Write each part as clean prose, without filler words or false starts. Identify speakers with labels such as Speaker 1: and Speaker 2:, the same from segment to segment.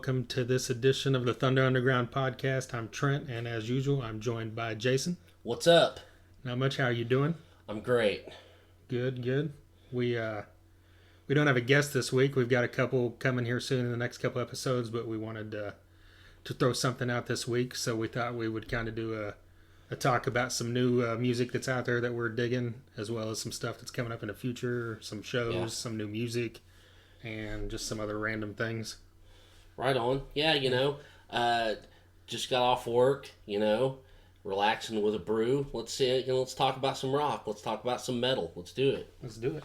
Speaker 1: welcome to this edition of the Thunder Underground podcast. I'm Trent, and as usual, I'm joined by Jason.
Speaker 2: What's up?
Speaker 1: Not much. How are you doing?
Speaker 2: I'm great.
Speaker 1: Good. We don't have a guest this week. We've got a couple coming here soon in the next couple episodes, but we wanted to throw something out this week, so we thought we would kind of do a talk about some new music that's out there that we're digging, as well as some stuff that's coming up in the future, some shows, some new music, and just some other random things.
Speaker 2: Right on. Yeah, just got off work, relaxing with a brew. Let's talk about some rock. Let's talk about some metal. Let's do it.
Speaker 1: Let's do it.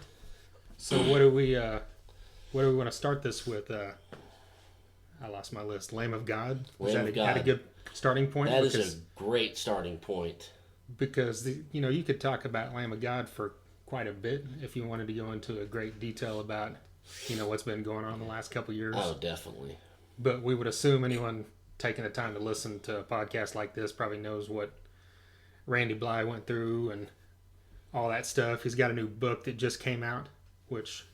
Speaker 1: So what do we want to start this with? I lost my list. Lamb of God.
Speaker 2: Lamb of God.
Speaker 1: That a good starting point?
Speaker 2: That is a great starting point.
Speaker 1: Because you could talk about Lamb of God for quite a bit if you wanted to go into a great detail about what's been going on the last couple years.
Speaker 2: Oh, definitely.
Speaker 1: But we would assume anyone taking the time to listen to a podcast like this probably knows what Randy Bly went through and all that stuff. He's got a new book that just came out, which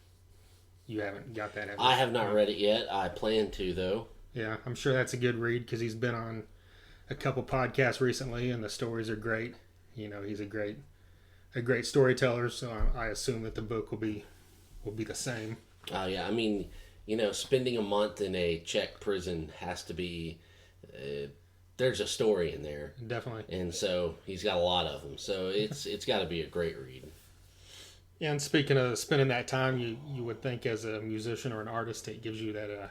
Speaker 1: you haven't got that.
Speaker 2: I have not read it yet. I plan to, though.
Speaker 1: Yeah, I'm sure that's a good read because he's been on a couple podcasts recently, and the stories are great. He's a great storyteller, so I assume that the book will be the same.
Speaker 2: Oh, yeah. I mean, spending a month in a Czech prison has to be... there's a story in there.
Speaker 1: Definitely.
Speaker 2: And so he's got a lot of them. So it's got to be a great read.
Speaker 1: Yeah, and speaking of spending that time, you would think as a musician or an artist, it gives you that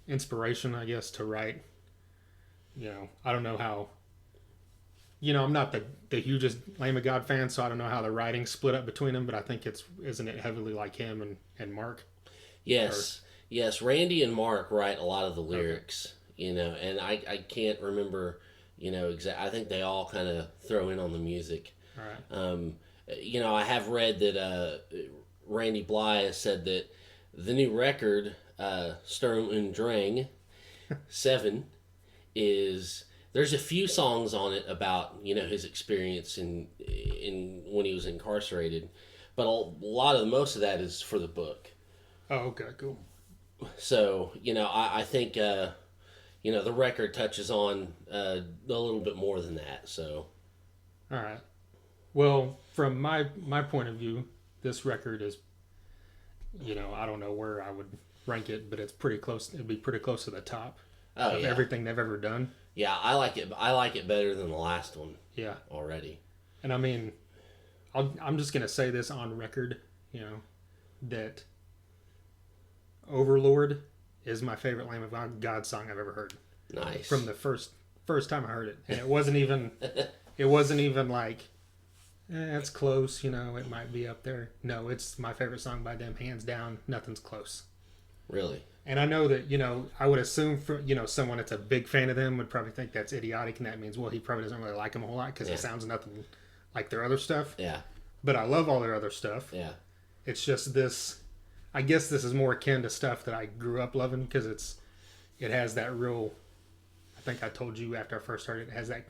Speaker 1: inspiration, I guess, to write. I don't know how... I'm not the hugest Lamb of God fan, so I don't know how the writing split up between them, but I think isn't it heavily like him and Mark?
Speaker 2: Yes. Yes, Randy and Mark write a lot of the lyrics, and I can't remember, I think they all kind of throw in on the music.
Speaker 1: All right.
Speaker 2: I have read that Randy Bly has said that the new record, Sturm und Drang 7, there's a few songs on it about, his experience in when he was incarcerated, but most of that is for the book.
Speaker 1: Oh, okay, cool.
Speaker 2: So, I think, the record touches on a little bit more than that, so.
Speaker 1: All right. Well, from my point of view, this record is, I don't know where I would rank it, but it's pretty close. It'd be pretty close to the top of everything they've ever done.
Speaker 2: Yeah, I like it. I like it better than the last one.
Speaker 1: Yeah.
Speaker 2: Already.
Speaker 1: And I mean, I'm just going to say this on record, that Overlord is my favorite Lamb of God song I've ever heard.
Speaker 2: Nice.
Speaker 1: From the first time I heard it. And it wasn't even like, it's close, it might be up there. No, it's my favorite song by them, hands down. Nothing's close.
Speaker 2: Really?
Speaker 1: And I know that, I would assume for, someone that's a big fan of them would probably think that's idiotic, and that means, well, he probably doesn't really like them a whole lot because it sounds nothing like their other stuff.
Speaker 2: Yeah.
Speaker 1: But I love all their other stuff.
Speaker 2: Yeah.
Speaker 1: It's just this, I guess this is more akin to stuff that I grew up loving because it has that real, I think I told you after I first heard it, it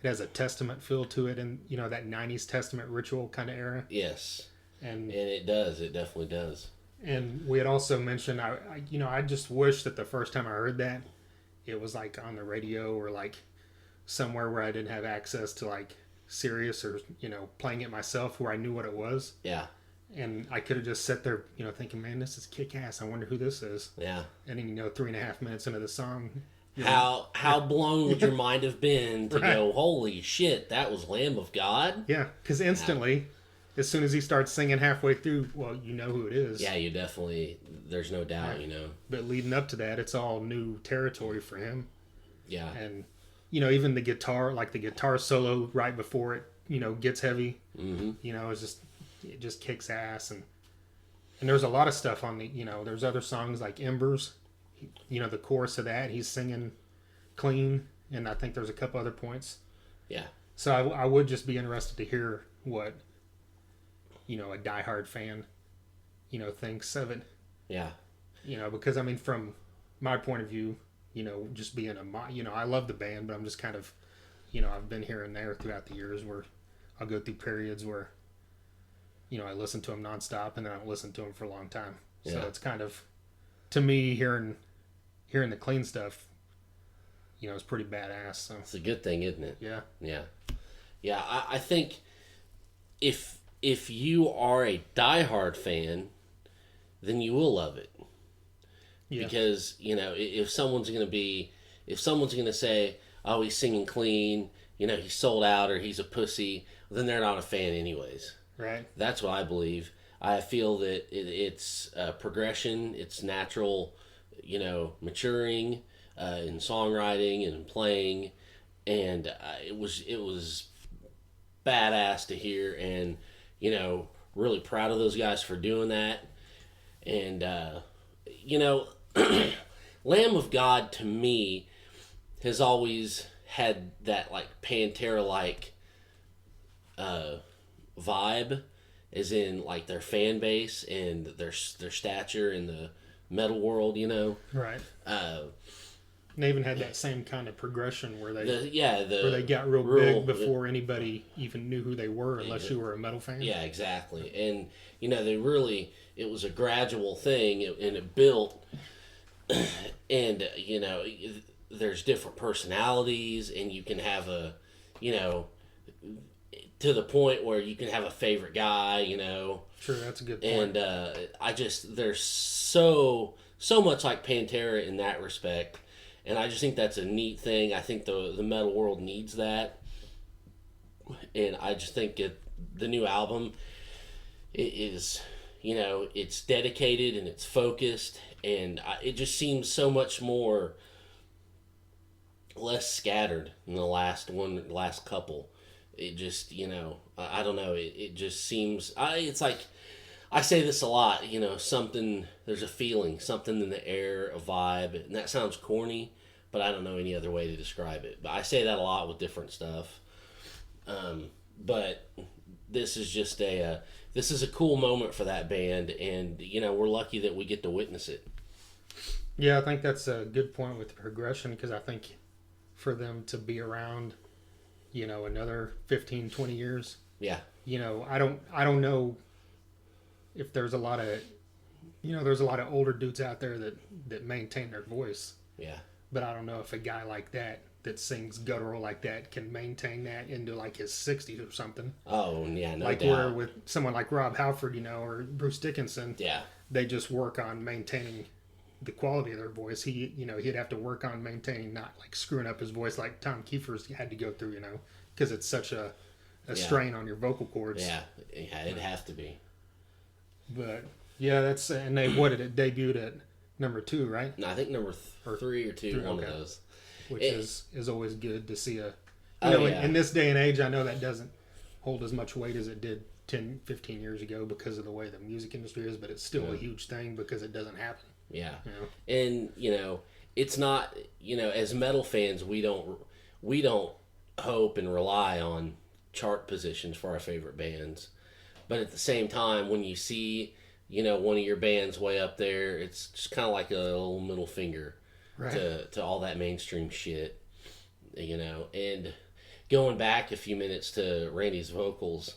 Speaker 1: has a Testament feel to it, and, that 90s Testament ritual kind of era.
Speaker 2: Yes.
Speaker 1: And
Speaker 2: it does. It definitely does.
Speaker 1: And we had also mentioned, I just wish that the first time I heard that, it was like on the radio or like somewhere where I didn't have access to like Sirius or, playing it myself where I knew what it was.
Speaker 2: Yeah.
Speaker 1: And I could have just sat there, thinking, man, this is kick-ass. I wonder who this is.
Speaker 2: Yeah.
Speaker 1: And then, 3.5 minutes into the song.
Speaker 2: How blown would your mind have been to go, holy shit, that was Lamb of God?
Speaker 1: Yeah, because instantly... As soon as he starts singing halfway through, well, you know who it is.
Speaker 2: Yeah, you definitely, there's no doubt,
Speaker 1: But leading up to that, it's all new territory for him.
Speaker 2: Yeah.
Speaker 1: And, even the guitar solo right before it, gets heavy, it just kicks ass. And there's a lot of stuff on there's other songs like Embers, the chorus of that, he's singing clean. And I think there's a couple other points.
Speaker 2: Yeah.
Speaker 1: So I would just be interested to hear what... a diehard fan, thinks of it.
Speaker 2: Yeah.
Speaker 1: Because, I mean, from my point of view, just being I love the band, but I'm just kind of, I've been here and there throughout the years where I'll go through periods where, I listen to them nonstop and then I don't listen to them for a long time. Yeah. So it's kind of, to me, hearing, hearing the clean stuff, is pretty badass. So
Speaker 2: It's a good thing, isn't it?
Speaker 1: yeah,
Speaker 2: Yeah. Yeah, I think if you are a diehard fan, then you will love it.
Speaker 1: yeah,
Speaker 2: Because, if someone's going to say, oh, he's singing clean, he's sold out or he's a pussy, then they're not a fan anyways.
Speaker 1: right,
Speaker 2: That's what I believe. I feel that it's progression, it's natural, maturing in songwriting and playing, and it was badass to hear, and really proud of those guys for doing that. And Lamb of God to me has always had that like Pantera like vibe, as in like their fan base and their stature in the metal world,
Speaker 1: right. And they even had that same kind of progression where they where they got real big before anybody even knew who they were, unless you were a metal fan.
Speaker 2: Yeah, exactly. And it was a gradual thing, and it built. And there's different personalities, and you can have to the point where you can have a favorite guy,
Speaker 1: Sure, that's a good point.
Speaker 2: And there's so much like Pantera in that respect, and I just think that's a neat thing. I think the metal world needs that, and I just think the new album is, it's dedicated and it's focused, and it just seems so much more less scattered than the last couple. It just, I don't know. It just seems, it's like, I say this a lot, there's a feeling, something in the air, a vibe, and that sounds corny, but I don't know any other way to describe it. But I say that a lot with different stuff. But this is just this is a cool moment for that band, and, we're lucky that we get to witness it.
Speaker 1: Yeah, I think that's a good point with the progression, because I think for them to be around, another 15, 20 years.
Speaker 2: Yeah.
Speaker 1: I don't know if there's a lot of, there's a lot of older dudes out there that maintain their voice.
Speaker 2: Yeah.
Speaker 1: But I don't know if a guy like that sings guttural like that can maintain that into like his 60s or something.
Speaker 2: Oh, yeah, no
Speaker 1: like
Speaker 2: doubt.
Speaker 1: Where with someone like Rob Halford, or Bruce Dickinson,
Speaker 2: yeah,
Speaker 1: they just work on maintaining the quality of their voice. He'd have to work on maintaining, not like screwing up his voice like Tom Kiefer's had to go through, because it's such a strain on your vocal cords.
Speaker 2: Yeah, it'd have to be.
Speaker 1: But yeah, and it debuted at number 2, right?
Speaker 2: No, I think number 3 or 2, one of those.
Speaker 1: Which is always good to see in this day and age. I know that doesn't hold as much weight as it did 10, 15 years ago because of the way the music industry is, but it's still a huge thing because it doesn't happen.
Speaker 2: Yeah. And, it's not, as metal fans, we don't hope and rely on chart positions for our favorite bands. But at the same time, when you see, one of your bands way up there, it's just kind of like a little middle finger. Right. To all that mainstream shit, and going back a few minutes to Randy's vocals,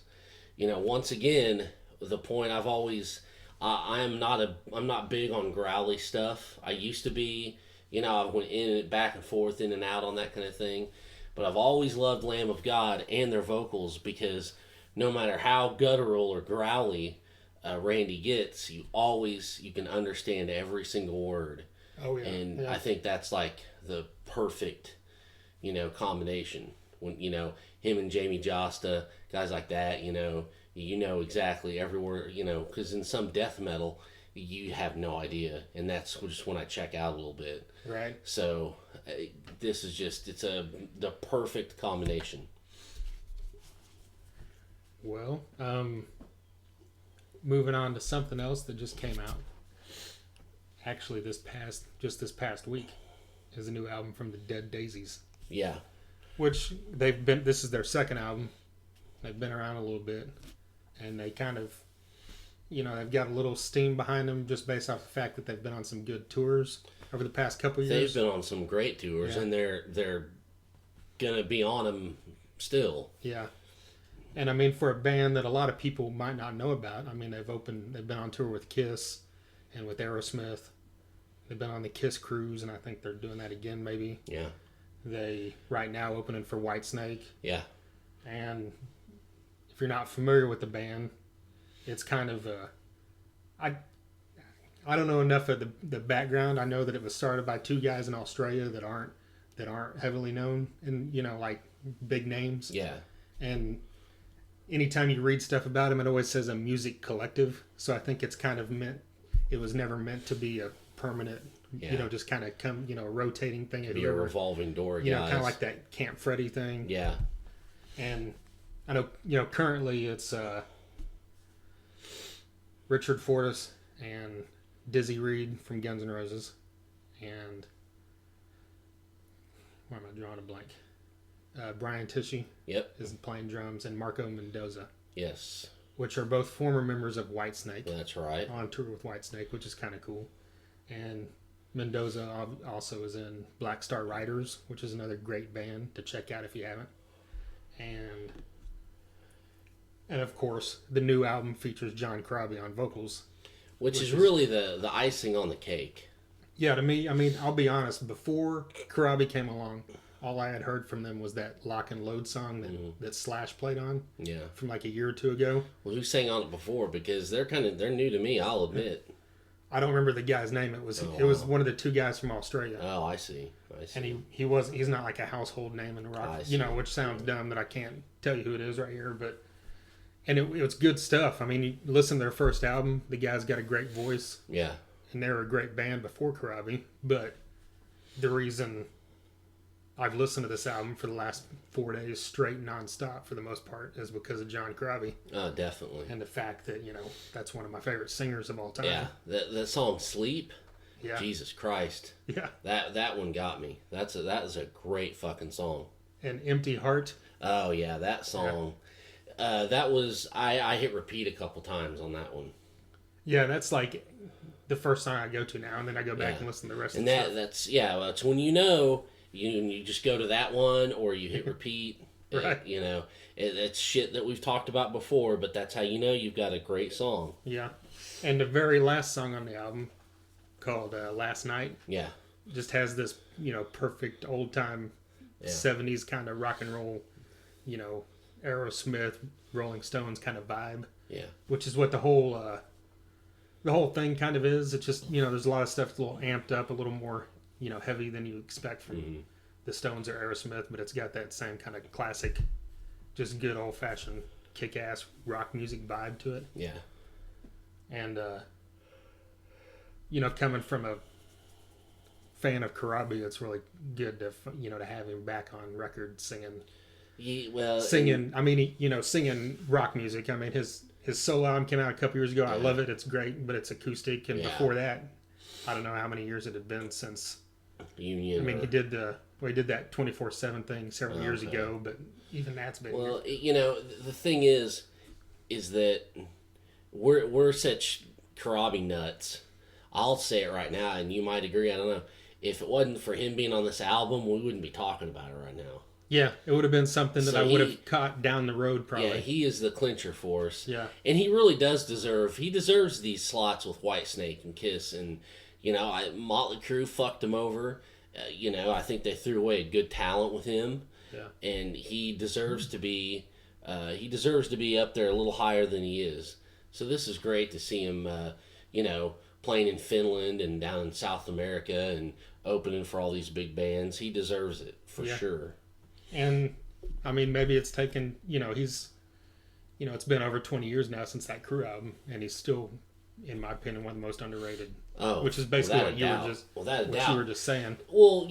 Speaker 2: once again, the point I've always, I'm not big on growly stuff. I used to be, I went back and forth, in and out on that kind of thing, but I've always loved Lamb of God and their vocals, because no matter how guttural or growly Randy gets, you can understand every single word.
Speaker 1: Oh, yeah.
Speaker 2: And I think that's like the perfect, combination. When, him and Jamie Josta, guys like that, exactly every word, because in some death metal, you have no idea. And that's just when I check out a little bit.
Speaker 1: Right.
Speaker 2: So this is just, the perfect combination.
Speaker 1: Well, moving on to something else that just came out. Actually, this past week is a new album from the Dead Daisies.
Speaker 2: Yeah.
Speaker 1: Which this is their second album. They've been around a little bit, and they kind of, they've got a little steam behind them just based off the fact that they've been on some good tours over the past couple of years.
Speaker 2: They've been on some great tours, and they're gonna be on them still.
Speaker 1: Yeah. And I mean, for a band that a lot of people might not know about, I mean, they've been on tour with Kiss and with Aerosmith. They've been on the Kiss cruise, and I think they're doing that again, maybe.
Speaker 2: Yeah.
Speaker 1: They, right now, opening for Whitesnake.
Speaker 2: Yeah.
Speaker 1: And if you're not familiar with the band, it's kind of I don't know enough of the background. I know that it was started by two guys in Australia that aren't heavily known and like big names.
Speaker 2: Yeah.
Speaker 1: And anytime you read stuff about them, it always says a music collective. So I think it's kind of it was never meant to be a permanent, just kind of come, rotating thing.
Speaker 2: Be a revolving door, guys.
Speaker 1: Kind of like that Camp Freddy thing.
Speaker 2: Yeah.
Speaker 1: And I know, currently it's Richard Fortus and Dizzy Reed from Guns N' Roses, and why am I drawing a blank? Brian Tichy is playing drums, and Marco Mendoza.
Speaker 2: Yes.
Speaker 1: Which are both former members of Whitesnake.
Speaker 2: That's right.
Speaker 1: On tour with Whitesnake, which is kind of cool. And Mendoza also is in Black Star Riders, which is another great band to check out if you haven't. And of course, the new album features John Corabi on vocals.
Speaker 2: Which is really the icing on the cake.
Speaker 1: Yeah, to me, I mean, I'll be honest, before Corabi came along, all I had heard from them was that Lock and Load song that Slash played on.
Speaker 2: Yeah. From
Speaker 1: like a year or two ago.
Speaker 2: Well, who sang on it before? Because they're new to me, I'll admit.
Speaker 1: I don't remember the guy's name. It was one of the two guys from Australia.
Speaker 2: Oh, I see.
Speaker 1: And he's not like a household name in rock, which sounds dumb that I can't tell you who it is right here, but it was good stuff. I mean, you listen to their first album, the guy's got a great voice.
Speaker 2: Yeah.
Speaker 1: And they were a great band before Corabi, but the reason I've listened to this album for the last 4 days straight nonstop for the most part is because of John Corabi.
Speaker 2: Oh, definitely.
Speaker 1: And the fact that, that's one of my favorite singers of all time.
Speaker 2: Yeah. That song Sleep.
Speaker 1: Yeah.
Speaker 2: Jesus Christ.
Speaker 1: Yeah.
Speaker 2: That one got me. That is a great fucking song.
Speaker 1: And Empty Heart.
Speaker 2: Oh yeah, that song. Yeah. That was I hit repeat a couple times on that one.
Speaker 1: Yeah, that's like the first song I go to now, and then I go back and listen to the rest of the stuff.
Speaker 2: That's when you just go to that one or you hit repeat.
Speaker 1: Right.
Speaker 2: It's shit that we've talked about before, but that's how you know you've got a great song.
Speaker 1: Yeah. And the very last song on the album, called Last Night, just has this, perfect old time 70s kind of rock and roll, Aerosmith, Rolling Stones kind of vibe.
Speaker 2: Yeah.
Speaker 1: Which is what the whole thing kind of is. It's just, there's a lot of stuff that's a little amped up, a little more, heavy than you expect from the Stones or Aerosmith, but it's got that same kind of classic, just good old fashioned kick-ass rock music vibe to it.
Speaker 2: Yeah.
Speaker 1: And, coming from a fan of Corabi, it's really good to, to have him back on record singing. Singing rock music. I mean, his solo album came out a couple years ago. I love it. It's great, but it's acoustic. And before that, I don't know how many years it had been since
Speaker 2: Union.
Speaker 1: I mean, he did that 24/7 thing several years ago, but even that's been.
Speaker 2: Well, the thing is that we're such Corabi nuts. I'll say it right now, and you might agree. I don't know. If it wasn't for him being on this album, we wouldn't be talking about it right now.
Speaker 1: Yeah, it would have been something that I would have caught down the road probably.
Speaker 2: Yeah, he is the clincher for us.
Speaker 1: Yeah.
Speaker 2: And he really does deserves these slots with Whitesnake and Kiss. And, Motley Crue fucked him over. I think they threw away a good talent with him.
Speaker 1: Yeah.
Speaker 2: And he deserves to be up there a little higher than he is. So this is great to see him, playing in Finland and down in South America and opening for all these big bands. He deserves it for sure. And
Speaker 1: I mean, maybe it's taken, it's been over 20 years now since that Crew album, and he's still, in my opinion, one of the most underrated.
Speaker 2: Oh,
Speaker 1: which is basically what you were just saying.
Speaker 2: Well,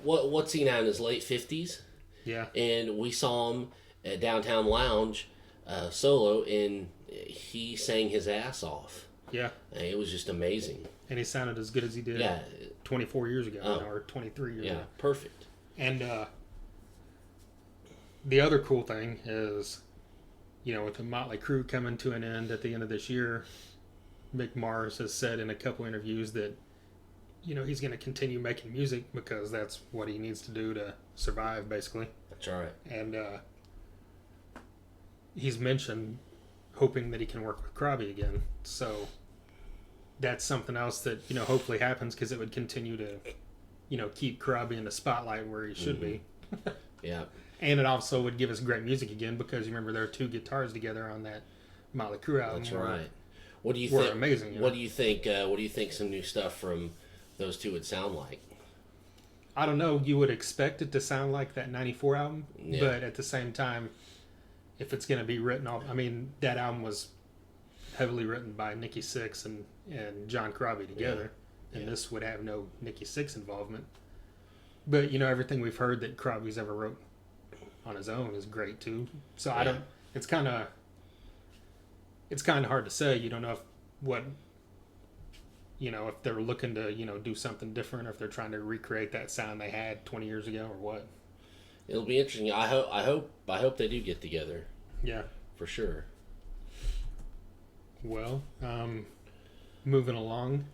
Speaker 2: what's he now, in his late 50s?
Speaker 1: Yeah.
Speaker 2: And we saw him at Downtown Lounge solo, and he sang his ass off.
Speaker 1: Yeah.
Speaker 2: And it was just amazing.
Speaker 1: And he sounded as good as he did 24 years ago, or 23 years ago.
Speaker 2: Yeah, perfect.
Speaker 1: And the other cool thing is, with the Motley Crue coming to an end at the end of this year, Mick Mars has said in a couple interviews that, he's going to continue making music because that's what he needs to do to survive, basically.
Speaker 2: That's right.
Speaker 1: And he's mentioned hoping that he can work with Corabi again. So, that's something else that, hopefully happens, because it would continue to, keep Carabby in the spotlight where he should be.
Speaker 2: Yeah.
Speaker 1: And it also would give us great music again, because you remember there are 2 guitars together on that Motley Crue album.
Speaker 2: That's right. What do you think?
Speaker 1: Amazing.
Speaker 2: What do you think? What do you think some new stuff from those 2 would sound like?
Speaker 1: I don't know. You would expect it to sound like that '94 album,
Speaker 2: Yeah.
Speaker 1: but at the same time, if it's going to be written off, that album was heavily written by Nikki Sixx and John Carabby together, and this would have no Nikki Sixx involvement. But everything we've heard that Carabby's ever wrote on his own is great too. So I don't. It's kind of hard to say. You don't know if they're looking to do something different, or if they're trying to recreate that sound they had 20 years ago, or what.
Speaker 2: It'll be interesting. I hope they do get together.
Speaker 1: Yeah,
Speaker 2: for sure.
Speaker 1: Well, moving along,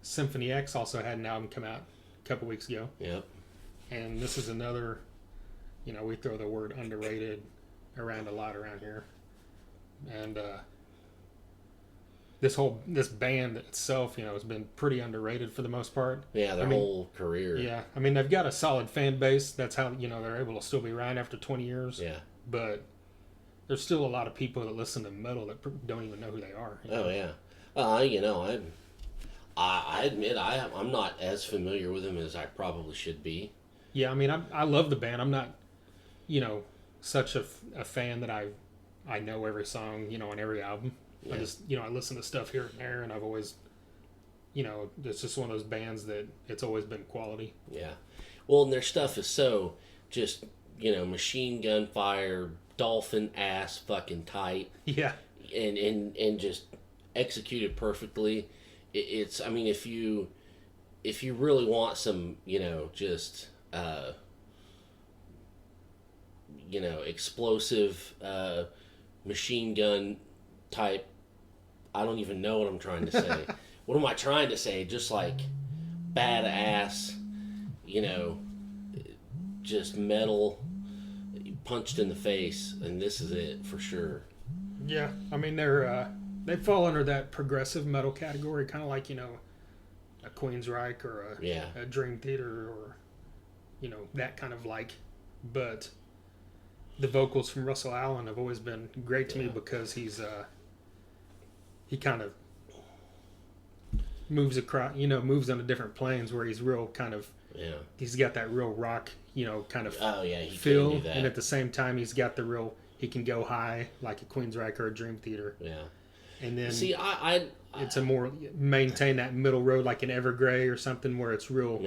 Speaker 1: Symphony X also had an album come out a couple weeks ago.
Speaker 2: Yep. And
Speaker 1: this is another, we throw the word underrated around a lot around here. And this band itself, has been pretty underrated for the most part.
Speaker 2: Yeah, their whole career.
Speaker 1: Yeah. They've got a solid fan base. That's how, they're able to still be around after 20 years.
Speaker 2: Yeah.
Speaker 1: But there's still a lot of people that listen to metal that don't even know who they are.
Speaker 2: Oh, yeah. I admit I'm not as familiar with them as I probably should be.
Speaker 1: Yeah, I love the band. I'm not, such a fan that I know every song, on every album. Yeah. I just, I listen to stuff here and there, and I've always, it's just one of those bands that it's always been quality.
Speaker 2: Yeah. Well, and their stuff is so just, machine gun fire, dolphin ass fucking tight.
Speaker 1: Yeah.
Speaker 2: And just executed perfectly. It's, if you really want some, just, explosive, machine gun type, I don't even know what I'm trying to say. What am I trying to say? Just like badass, just metal punched in the face, and this is it for sure.
Speaker 1: Yeah, they fall under that progressive metal category, kind of like, a Queensryche or a Dream Theater, or, that kind of like. But the vocals from Russell Allen have always been great to me, because he kind of moves across, moves on different planes where he's real kind of, he's got that real rock, kind of feel, and at the same time he's got the real, he can go high like a Queensryche or a Dream Theater.
Speaker 2: Yeah.
Speaker 1: And then
Speaker 2: it's
Speaker 1: a more maintain that middle road like an Evergrey or something, where it's real,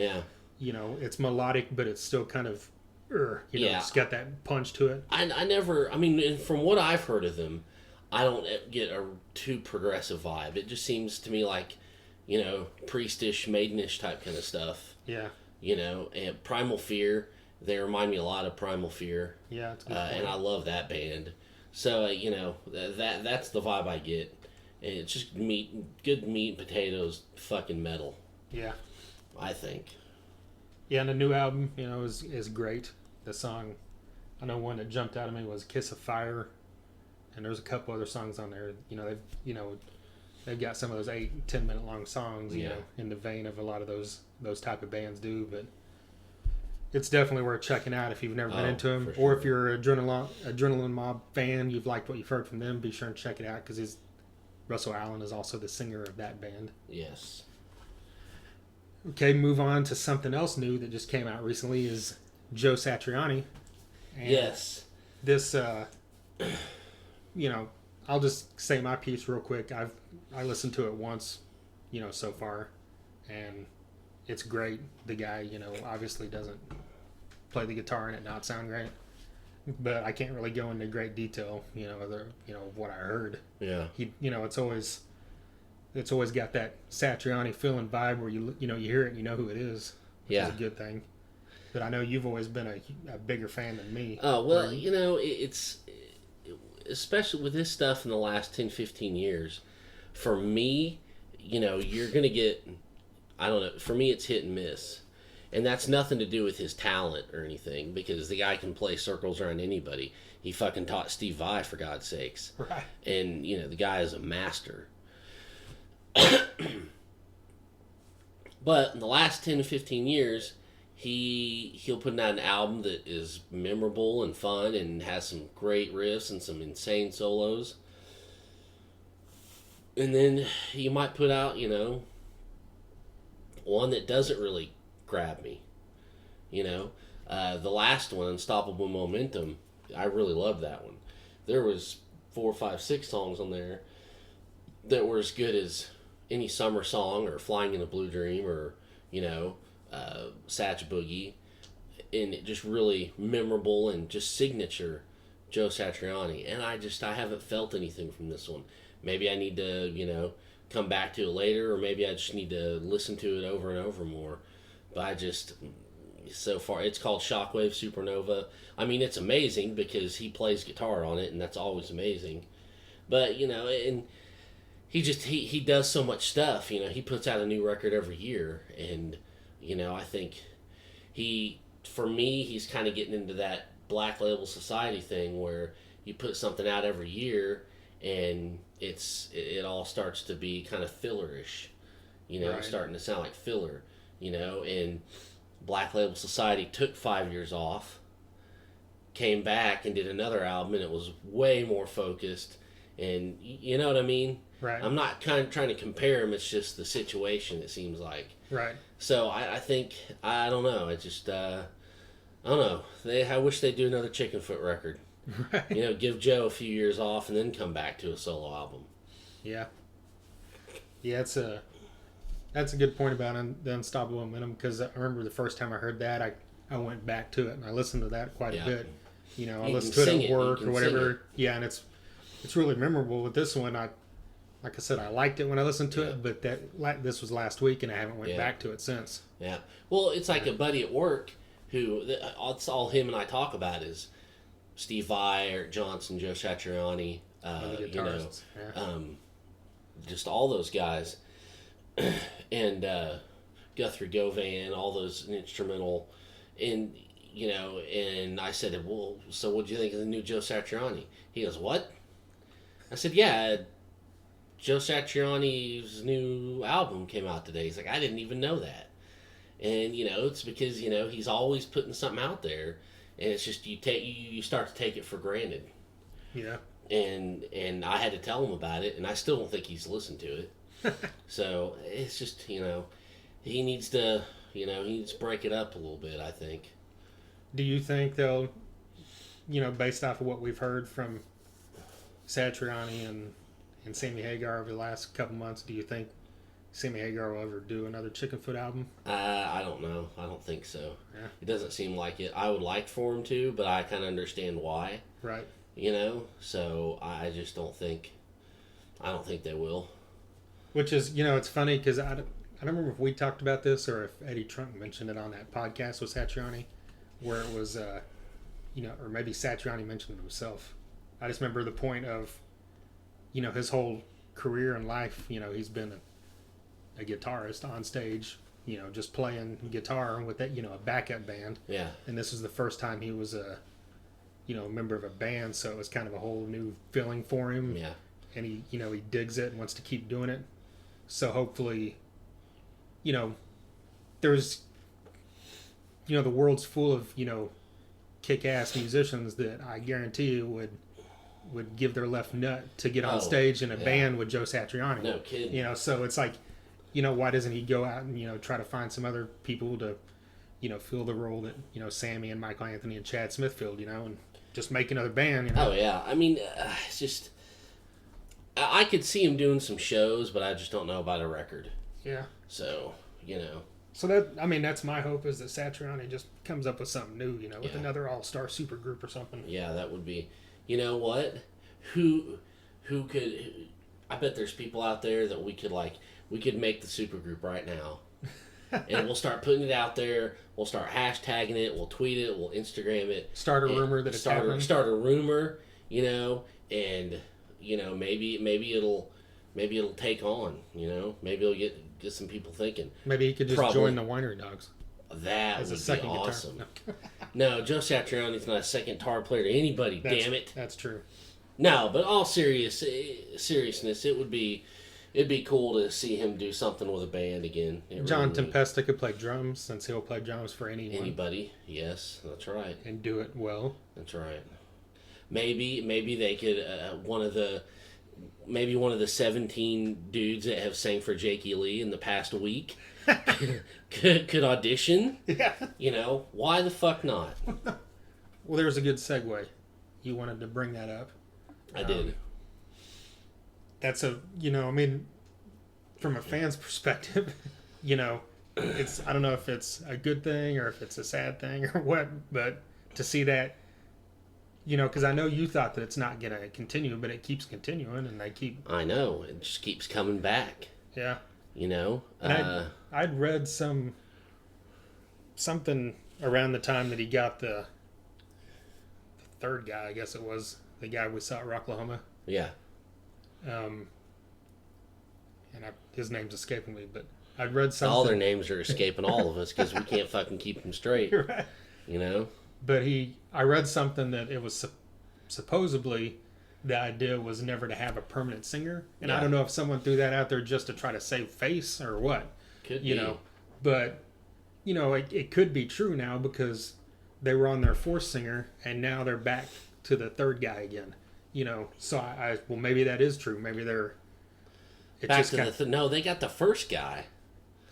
Speaker 1: it's melodic, but it's still kind of, it's got that punch to it.
Speaker 2: I never, from what I've heard of them, I don't get a too progressive vibe. It just seems to me like, priestish, maidenish type kind of stuff.
Speaker 1: Yeah.
Speaker 2: And Primal Fear, they remind me a lot of Primal Fear.
Speaker 1: Yeah, it's a good point.
Speaker 2: And I love that band. So, that's the vibe I get. And it's just good meat and potatoes, fucking metal.
Speaker 1: Yeah.
Speaker 2: I think.
Speaker 1: Yeah, and the new album, is great. The song, I know one that jumped out at me was Kiss of Fire. And there's a couple other songs on there. They've got some of those 8-10 minute long songs, in the vein of a lot of those type of bands do. But it's definitely worth checking out if you've never been into them, or if you're an Adrenaline Mob fan, you've liked what you've heard from them. Be sure and check it out, because Russell Allen is also the singer of that band.
Speaker 2: Yes.
Speaker 1: Okay, move on to something else new that just came out recently. Is Joe Satriani. And
Speaker 2: yes.
Speaker 1: This. I'll just say my piece real quick. I listened to it once, so far, and it's great. The guy, obviously doesn't play the guitar in it, not sound great, but I can't really go into great detail, of what I heard.
Speaker 2: Yeah.
Speaker 1: He, it's always got that Satriani feeling vibe where you hear it and you know who it is, which is a good thing. But I know you've always been a bigger fan than me.
Speaker 2: Oh, well, it's... especially with this stuff in the last 10, 15 years, for me, you're going to get, I don't know, for me it's hit and miss. And that's nothing to do with his talent or anything, because the guy can play circles around anybody. He fucking taught Steve Vai, for God's sakes.
Speaker 1: Right.
Speaker 2: And, the guy is a master. But in the last 10 to 15 years, he'll put out an album that is memorable and fun and has some great riffs and some insane solos. And then he might put out, one that doesn't really grab me. The last one, Unstoppable Momentum, I really loved that one. There was 4, 5, 6 songs on there that were as good as any summer song or Flying in a Blue Dream or, Satch Boogie. And it just really memorable and just signature Joe Satriani. And I haven't felt anything from this one. Maybe I need to, come back to it later, or maybe I just need to listen to it over and over more. But so far, it's called Shockwave Supernova. I mean, it's amazing because he plays guitar on it, and that's always amazing. But, and he does so much stuff. He puts out a new record every year, and, I think for me, he's kind of getting into that Black Label Society thing where you put something out every year, and it all starts to be kind of fillerish,
Speaker 1: Right.
Speaker 2: starting to sound like filler, and Black Label Society took 5 years off, came back and did another album, and it was way more focused, and you know what I mean?
Speaker 1: Right.
Speaker 2: I'm not kind of trying to compare them, it's just the situation, it seems like.
Speaker 1: Right.
Speaker 2: So I think, I don't know, I don't know, I wish they'd do another Chickenfoot record.
Speaker 1: Right.
Speaker 2: Give Joe a few years off and then come back to a solo album.
Speaker 1: Yeah. Yeah, that's a good point about the Unstoppable Momentum, because I remember the first time I heard that, I went back to it and I listened to that quite a bit. I listened to it at work or whatever. Yeah, and it's really memorable. With this one, like I said, I liked it when I listened to it, but this was last week and I haven't went back to it since.
Speaker 2: Yeah. Well, it's like a buddy at work who, it's all him and I talk about is Steve Vai, Eric Johnson, Joe Satriani, just all those guys, and Guthrie Govan, all those instrumental, and and I said, well, so what do you think of the new Joe Satriani? He goes, what? I said, yeah, Joe Satriani's new album came out today. He's like, I didn't even know that, and it's because he's always putting something out there. And it's just you start to take it for granted.
Speaker 1: Yeah.
Speaker 2: And I had to tell him about it, and I still don't think he's listened to it. So it's just he needs to break it up a little bit, I think.
Speaker 1: Do you think they'll, based off of what we've heard from Satriani and Sammy Hagar over the last couple months, do you think Sammy Hagar will ever do another Chickenfoot album?
Speaker 2: I don't know. I don't think so.
Speaker 1: Yeah.
Speaker 2: It doesn't seem like it. I would like for him to, but I kind of understand why.
Speaker 1: Right.
Speaker 2: So I just don't think they will.
Speaker 1: Which is, it's funny because I don't remember if we talked about this or if Eddie Trent mentioned it on that podcast with Satriani, where it was, or maybe Satriani mentioned it himself. I just remember the point of, his whole career and life, he's been a guitarist on stage, just playing guitar with that, a backup band.
Speaker 2: Yeah.
Speaker 1: And this was the first time he was a member of a band, so it was kind of a whole new feeling for him.
Speaker 2: Yeah.
Speaker 1: And he, he digs it and wants to keep doing it. So hopefully, there's, the world's full of, kick-ass musicians that I guarantee you would give their left nut to get on stage in a band with Joe Satriani.
Speaker 2: No kidding.
Speaker 1: So it's like, why doesn't he go out and, try to find some other people to, fill the role that, Sammy and Michael Anthony and Chad Smith filled, and just make another band,
Speaker 2: Oh, yeah. I mean, it's just, I could see him doing some shows, but I just don't know about a record.
Speaker 1: Yeah.
Speaker 2: So,
Speaker 1: So that's my hope, is that Satriani just comes up with something new, with another all-star super group or something.
Speaker 2: Yeah, that would be, you know what? Who could, I bet there's people out there that we could make the super group right now. And we'll start putting it out there. We'll start hashtagging it. We'll tweet it. We'll Instagram it.
Speaker 1: Start a rumor that it's happening.
Speaker 2: Start a rumor, and maybe it'll take on. Maybe it'll get some people thinking.
Speaker 1: Maybe he could just join the Winery Dogs.
Speaker 2: That would be awesome. No, Joe Satriani's not a second guitar player to anybody. Damn it.
Speaker 1: That's true.
Speaker 2: No, but all seriousness, it would be It'd be cool to see him do something with a band again.
Speaker 1: John Tempesta could play drums, since he'll play drums for anyone.
Speaker 2: Anybody. Yes, that's right.
Speaker 1: And do it well.
Speaker 2: That's right. Maybe they could one of the 17 dudes that have sang for Jakey Lee in the past week could audition.
Speaker 1: Yeah.
Speaker 2: You know, why the fuck not?
Speaker 1: Well, there's a good segue. You wanted to bring that up.
Speaker 2: I did.
Speaker 1: That's I mean, from a fan's perspective, it's, I don't know if it's a good thing or if it's a sad thing or what, but to see that, because I know you thought that it's not going to continue, but it keeps continuing and they keep...
Speaker 2: I know. It just keeps coming back.
Speaker 1: Yeah.
Speaker 2: And
Speaker 1: I'd read something around the time that he got the third guy, I guess it was, the guy we saw at Rocklahoma.
Speaker 2: Yeah.
Speaker 1: His name's escaping me, but I'd read something.
Speaker 2: All their names are escaping all of us because we can't fucking keep them straight.
Speaker 1: Right. But I read something that it was supposedly the idea was never to have a permanent singer, and I don't know if someone threw that out there just to try to save face or what.
Speaker 2: Could be.
Speaker 1: But it could be true now because they were on their fourth singer and now they're back to the third guy again. So well, maybe that is true. Maybe they're
Speaker 2: back to no, they got the first guy.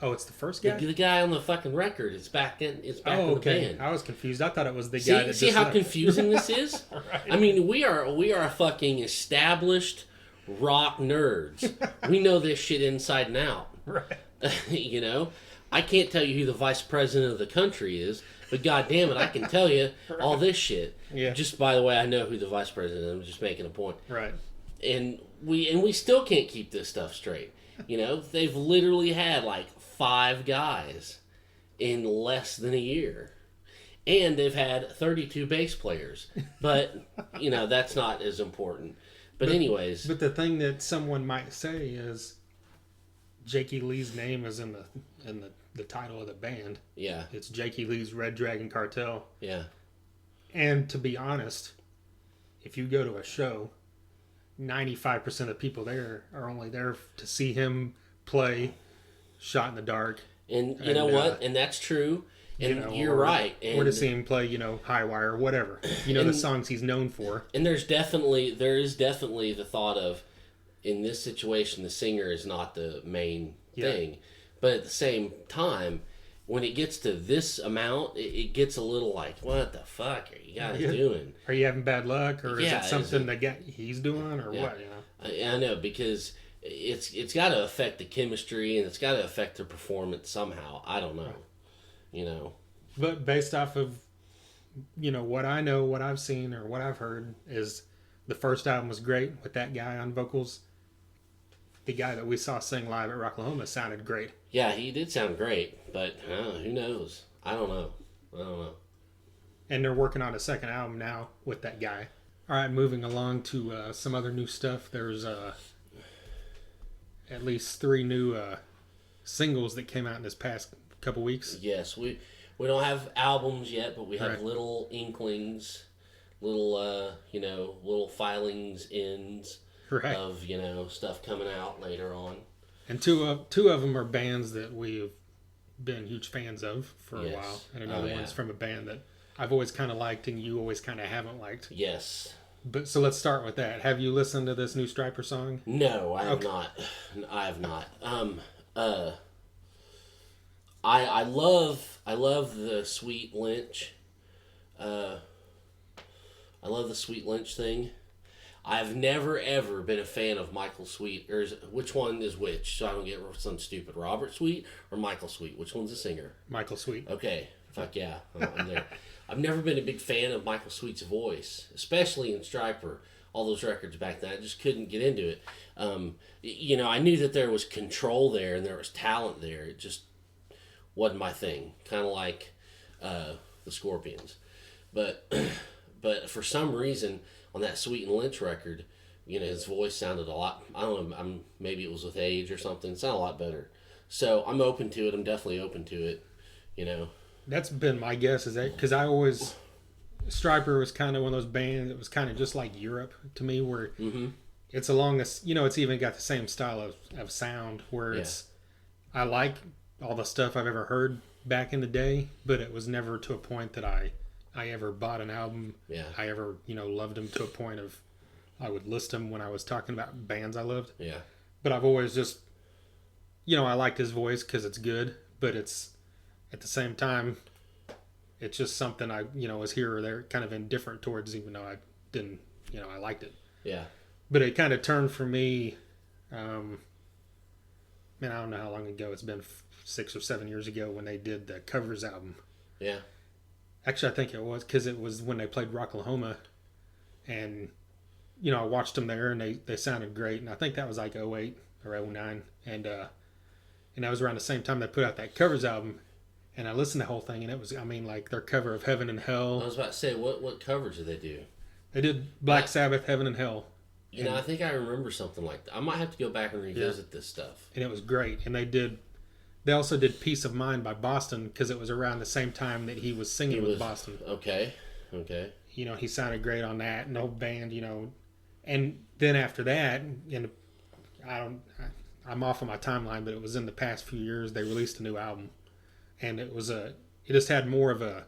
Speaker 1: Oh, it's the first guy.
Speaker 2: The guy on the fucking record. It's back in. It's back in the band.
Speaker 1: I was confused. I thought it was the guy that.
Speaker 2: See how confusing this is.
Speaker 1: Right.
Speaker 2: I mean, we are fucking established rock nerds. We know this shit inside and out.
Speaker 1: Right.
Speaker 2: I can't tell you who the vice president of the country is, but goddamn it, I can tell you all this shit.
Speaker 1: Yeah.
Speaker 2: Just by the way, I know who the vice president is. I'm just making a point.
Speaker 1: Right.
Speaker 2: And we still can't keep this stuff straight. They've literally had like 5 guys in less than a year. And they've had 32 bass players. But, that's not as important. But anyways.
Speaker 1: But the thing that someone might say is Jakey Lee's name is in the title of the band.
Speaker 2: Yeah.
Speaker 1: It's Jakey Lee's Red Dragon Cartel.
Speaker 2: Yeah.
Speaker 1: And to be honest, if you go to a show, 95% of the people there are only there to see him play Shot in the Dark.
Speaker 2: And you know what? And that's true. And you're right.
Speaker 1: Or to see him play, High Wire, whatever. The songs he's known for. And
Speaker 2: there is definitely the thought of, in this situation, the singer is not the main thing. But at the same time, when it gets to this amount, it gets a little like, what the fuck are you guys doing?
Speaker 1: Are you having bad luck? Or is it something he's doing? Or what?
Speaker 2: I know, because it's got to affect the chemistry and it's got to affect the performance somehow. I don't know.
Speaker 1: But based off of, what I know, what I've seen, or what I've heard, is the first album was great with that guy on vocals. The guy that we saw sing live at Rocklahoma sounded great.
Speaker 2: Yeah, he did sound great, but who knows? I don't know.
Speaker 1: And they're working on a second album now with that guy. All right, moving along to some other new stuff. There's at least 3 new singles that came out in this past couple weeks.
Speaker 2: Yes, we don't have albums yet, but we have little inklings, little filings ins of stuff coming out later on. And two of them are bands that we've been huge fans of for a while, and another one's from a band that I've always kind of liked and you always kind of haven't liked. Yes. But so let's start with that. Have you listened to this new Stryper song? No, I have not. I have not. I love the Sweet Lynch. I love the Sweet Lynch thing. I've never ever been a fan of Michael Sweet. Or which one is which? So I don't get something stupid. Robert Sweet or Michael Sweet? Which one's the singer? Michael Sweet. Okay. Fuck yeah. I'm there. I've never been a big fan of Michael Sweet's voice, especially in Stryper. All those records back then, I just couldn't get into it. I knew that there was control there and there was talent there. It just wasn't my thing. Kind of like the Scorpions. But for some reason, on that Sweet and Lynch record, his voice sounded a lot, I don't know, maybe it was with age or something. It sounded a lot better. So I'm open to it. I'm definitely open to it, That's been my guess, is that because Stryper was kind of one of those bands that was kind of just like Europe to me, where
Speaker 1: it's along this, it's even got the same style of sound where I like all the stuff I've ever heard back in the day, but it was never to a point that I ever bought an album.
Speaker 2: Yeah.
Speaker 1: I ever, loved them to a point of I would list them when I was talking about bands I loved.
Speaker 2: Yeah.
Speaker 1: But I've always just, I liked his voice because it's good, but it's at the same time, it's just something I, was here or there, kind of indifferent towards, even though I didn't, I liked it.
Speaker 2: Yeah.
Speaker 1: But it kind of turned for me, man, I don't know how long ago. It's been 6 or 7 years ago when they did the covers album.
Speaker 2: Yeah.
Speaker 1: Actually, I think it was because it was when they played Rocklahoma, and I watched them there, and they sounded great. And I think that was like 08 or 09, and that was around the same time they put out that covers album. And I listened to the whole thing, and it was, like their cover of Heaven and Hell.
Speaker 2: I was about to say, what covers did they do?
Speaker 1: They did Black Sabbath, Heaven and Hell.
Speaker 2: I think I remember something like that. I might have to go back and revisit this stuff. And
Speaker 1: it was great. And they also did Peace of Mind by Boston because it was around the same time that he was singing with Boston.
Speaker 2: Okay.
Speaker 1: He sounded great on that. And the whole band, And then after that, and I'm off on my timeline, but it was in the past few years, they released a new album. And it just had more of a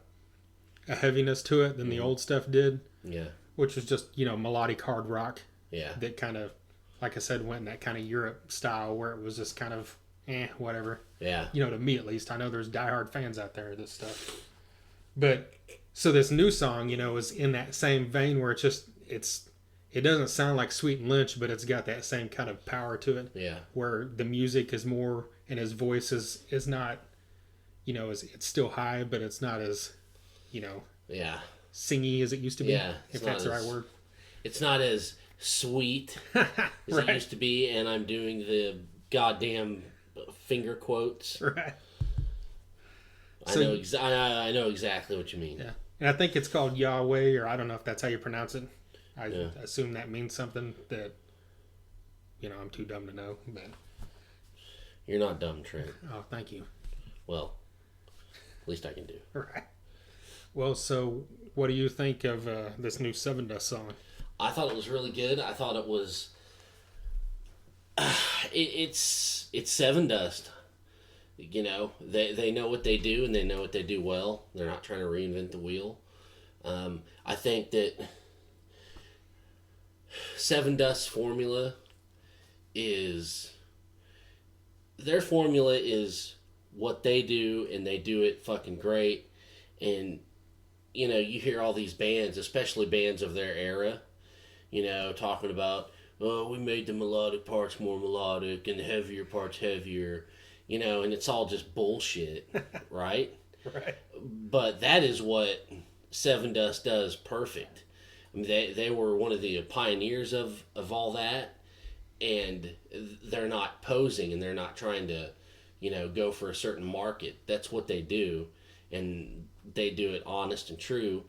Speaker 1: heaviness to it than the old stuff did.
Speaker 2: Yeah.
Speaker 1: Which was just, melodic hard rock.
Speaker 2: Yeah.
Speaker 1: That kind of, like I said, went in that kind of Europe style where it was just kind of, whatever.
Speaker 2: Yeah.
Speaker 1: To me at least. I know there's diehard fans out there of this stuff. But, so this new song, is in that same vein where it doesn't sound like Sweet and Lynch, but it's got that same kind of power to it.
Speaker 2: Yeah.
Speaker 1: Where the music is more, and his voice is not, it's still high, but it's not as,
Speaker 2: yeah,
Speaker 1: singy as it used to be.
Speaker 2: Yeah.
Speaker 1: If that's the right word.
Speaker 2: It's not as sweet as it used to be, and I'm doing the goddamn finger quotes.
Speaker 1: Right.
Speaker 2: I know exactly what you mean.
Speaker 1: Yeah. And I think it's called Yahweh, or I don't know if that's how you pronounce it. I assume that means something that, I'm too dumb to know. But
Speaker 2: you're not dumb, Trent.
Speaker 1: Oh, thank you.
Speaker 2: Well, least I can do.
Speaker 1: Right. Well, so what do you think of this new Sevendust song?
Speaker 2: I thought it was really good. I thought it was... it's Sevendust. They know what they do, and they know what they do well. They're not trying to reinvent the wheel. I think that Sevendust's formula is... Their formula is what they do, and they do it fucking great. And, you hear all these bands, especially bands of their era, talking about, oh, we made the melodic parts more melodic and the heavier parts heavier, and it's all just bullshit, right?
Speaker 1: Right.
Speaker 2: But that is what Sevendust does perfect. I mean, they were one of the pioneers of all that, and they're not posing, and they're not trying to, go for a certain market. That's what they do, and they do it honest and true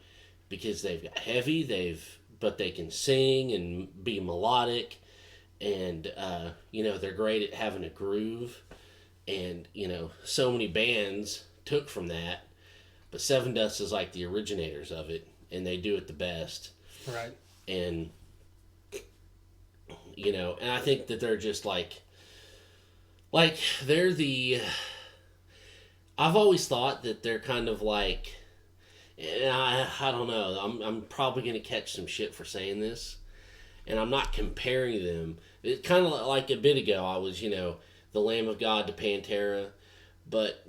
Speaker 2: because they've got heavy, but they can sing and be melodic, and they're great at having a groove, and so many bands took from that, but Sevendust is like the originators of it, and they do it the best.
Speaker 1: Right.
Speaker 2: And and I think that they're just like they're the... I've always thought that they're kind of like, and I don't know, I'm probably going to catch some shit for saying this, and I'm not comparing them. It's kind of like a bit ago, I was, the Lamb of God to Pantera, but,